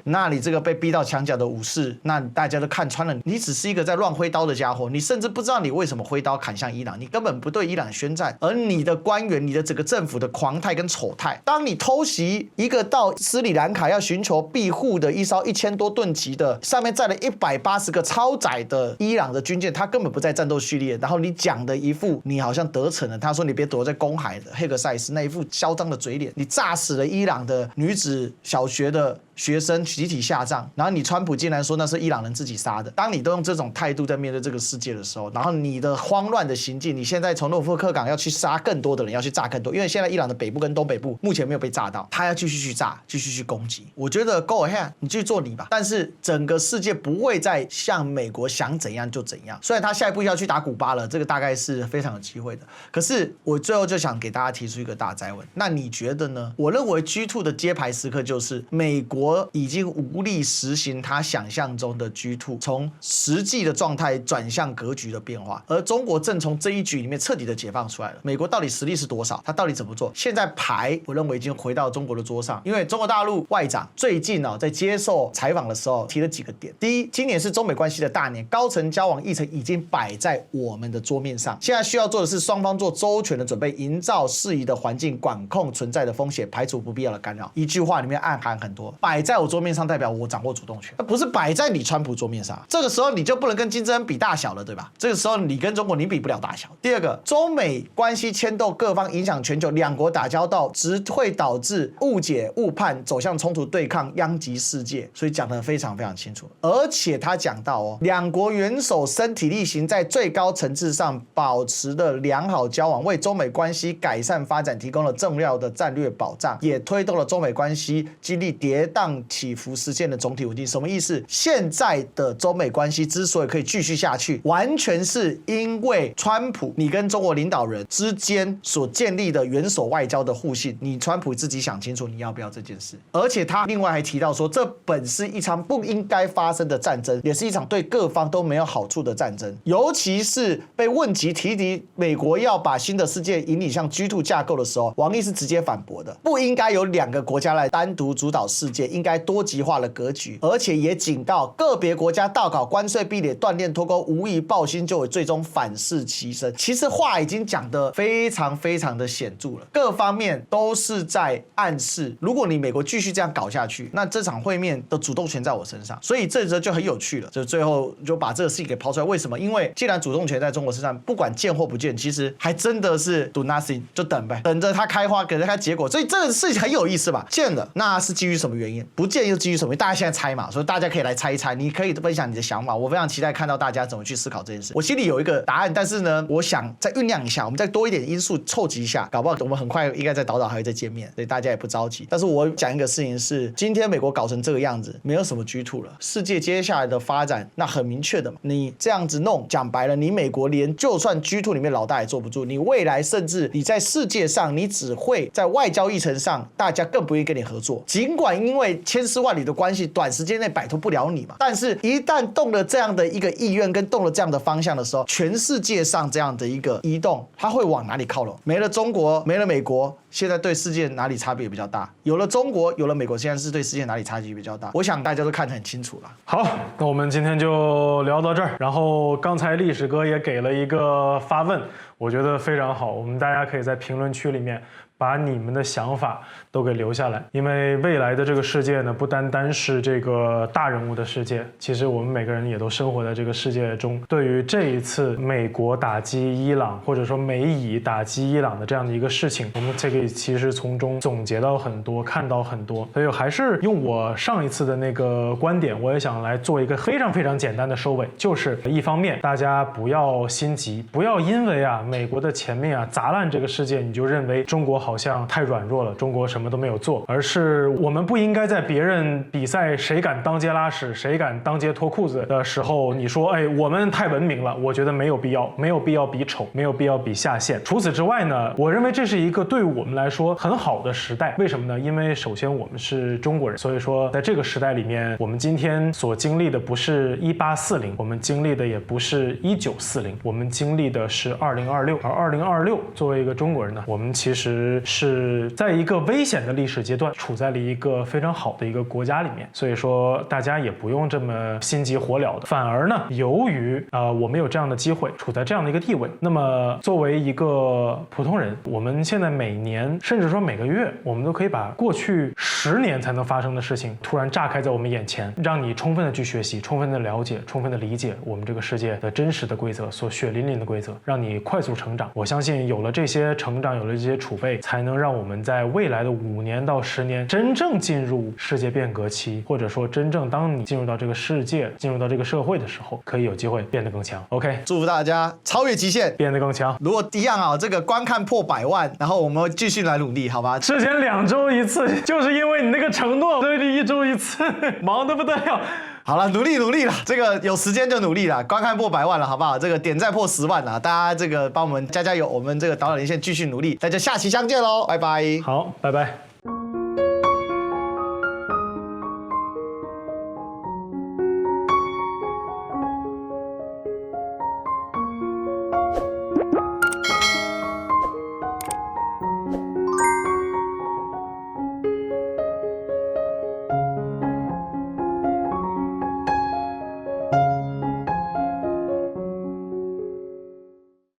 那你这个被逼到墙角的武士，那大家都看穿了，你只是一个在乱挥刀的家伙，你甚至不知道你为什么挥刀砍向伊朗，你根本不对伊朗宣战。而你的官员、你的整个政府的狂态跟丑态。当你偷袭一个到斯里兰卡要寻求庇护的一艘1000多吨级的，上面载了180个超载的伊朗的军舰，他根本不在战斗序列，然后你讲的一副你好像得逞了，他说你别躲在公海的黑格塞斯那一副嚣张的嘴脸，你炸死了伊朗的女子小学的学生集体下葬，然后你川普竟然说那是伊朗人自己杀的。当你都用这种态度在面对这个世界的时候，然后你的慌乱的行径，你现在从诺福克港要去杀更多的人，要去炸更多，因为现在伊朗的北部跟东北部目前没有被炸到，他要继续去炸，继续去攻击。我觉得 go ahead， 你继续做你吧，但是整个世界不会再像美国想怎样就怎样。虽然他下一步要去打古巴了，这个大概是非常有机会的，可是我最后就想给大家提出一个大哉问，那你觉得呢？我认为 G2 的揭牌时刻就是美国已经无力实行他想象中的 G2， 从实际的状态转向格局的变化，而中国正从这一局里面彻底的解放出来了。美国到底实力是多少？他到底怎么做？现在牌我认为已经回到中国的桌上，因为中国大陆外长最近在接受采访的时候提了几个点。第一，今年是中美关系的大年，高层交往议程已经摆在我们的桌面上，现在需要做的是双方做周全的准备，营造适宜的环境，管控存在的风险，排除不必要的干扰。一句话里面暗含很多，摆在我桌面上代表我掌握主动权，而不是摆在你川普桌面上。这个时候你就不能跟金正恩比大小了，对吧？这个时候你跟中国你比不了大小。第二个，中美关系牵动各方，影响全球，两国打交道只会导致误解、误判，走向冲突对抗，殃及世界。所以讲得非常非常清楚。而且他讲到两国元首身体力行，在最高层次上保持了良好交往，为中美关系改善发展提供了重要的战略保障，也推动了中美关系经历跌宕起伏实现的总体稳定。什么意思？现在的中美关系之所以可以继续下去，完全是因为川普你跟中国领导人之间所建立的元首外交的互信，你川普自己想清楚你要不要这件事。而且他另外还提到说，这本是一场不应该发生的战争，也是一场对各方都没有好处的战争。尤其是被问及提及美国要把新的世界引领向 G2 架构的时候，王毅是直接反驳的，不应该有2个国家来单独主导世界，应该多极化的格局。而且也警告个别国家大搞关税壁垒、锻炼脱钩，无疑抱薪就会最终反噬其身。其实话已经讲得非常非常的显著了，各方面都是在暗示，如果你美国继续这样搞下去，那这场会面的主动权在我身上。所以这就很有趣了，就最后就把这个事情给抛出来。为什么？因为既然主动权在中国身上，不管见或不见，其实还真的是 do nothing， 就等呗，等着它开花，等着它结果。所以这个事情很有意思吧？见了那是基于什么原因？不见又基于什么原因？大家现在猜嘛，所以大家可以来猜一猜，你可以分享你的想法。我非常期待看到大家怎么去思考这件事。我心里有一个答案，但是呢，我想再酝酿一下，我们再多一点因素凑集一下，搞不好我们很快应该在岛岛还会再见面，所以大家也不着急。但是我讲一个事情是，今天美国搞成这个样子，没有什么 G2 了，世界接下来的发展那很明确的嘛，你这样子弄，讲白了，你美国连就算 G2 里面老大也坐不住，你未来甚至你在世界上，你只会在外交议程上，大家更不愿意跟你合作。尽管因为千丝万缕的关系，短时间内摆脱不了你嘛，但是一旦动了这样的一个意愿，跟动了这样的方向的时候，全世界上这样的一个移动，它会往哪里靠拢？没了中国，没了美国，现在对世界哪里差别比较大？有了中国，有了美国，现在是对世界哪里差距比较大？我想大家都看得很清楚了。好，那我们今天就聊到这儿。然后刚才历史哥也给了一个发问，我觉得非常好，我们大家可以在评论区里面把你们的想法都给留下来，因为未来的这个世界呢，不单单是这个大人物的世界，其实我们每个人也都生活在这个世界中。对于这一次美国打击伊朗，或者说美以打击伊朗的这样的一个事情，我们这个其实从中总结到很多，看到很多。所以还是用我上一次的那个观点，我也想来做一个非常非常简单的收尾，就是一方面大家不要心急，不要因为美国的前面砸烂这个世界，你就认为中国好像太软弱了，中国什么都没有做，而是我们不应该在别人比赛谁敢当街拉屎，谁敢当街脱裤子的时候，你说我们太文明了，我觉得没有必要，没有必要比丑，没有必要比下限。除此之外呢，我认为这是一个对我们来说很好的时代。为什么呢？因为首先我们是中国人，所以说在这个时代里面，我们今天所经历的不是1840，我们经历的也不是1940，我们经历的是2026。而2026作为一个中国人呢，我们其实实是在一个危险的历史阶段，处在了一个非常好的一个国家里面，所以说大家也不用这么心急火燎的。反而呢，由于我们有这样的机会，处在这样的一个地位，那么作为一个普通人，我们现在每年甚至说每个月，我们都可以把过去10年才能发生的事情突然炸开在我们眼前，让你充分的去学习，充分的了解，充分的理解我们这个世界的真实的规则，所血淋淋的规则，让你快速成长。我相信有了这些成长，有了这些储备，才能让我们在未来的5年到10年真正进入世界变革期，或者说真正当你进入到这个世界，进入到这个社会的时候，可以有机会变得更强。OK， 祝福大家超越极限，变得更强。如果一样啊，这个观看破100万，然后我们继续来努力，好吧？之前2周一次，就是因为你那个承诺，所以1周一次，忙得不得了。好了，努力了，这个有时间就努力了，观看破100万了，好不好？这个点赞破10万了，大家这个帮我们加油，我们这个导览连线继续努力，大家下期相见喽，拜拜。好，拜拜。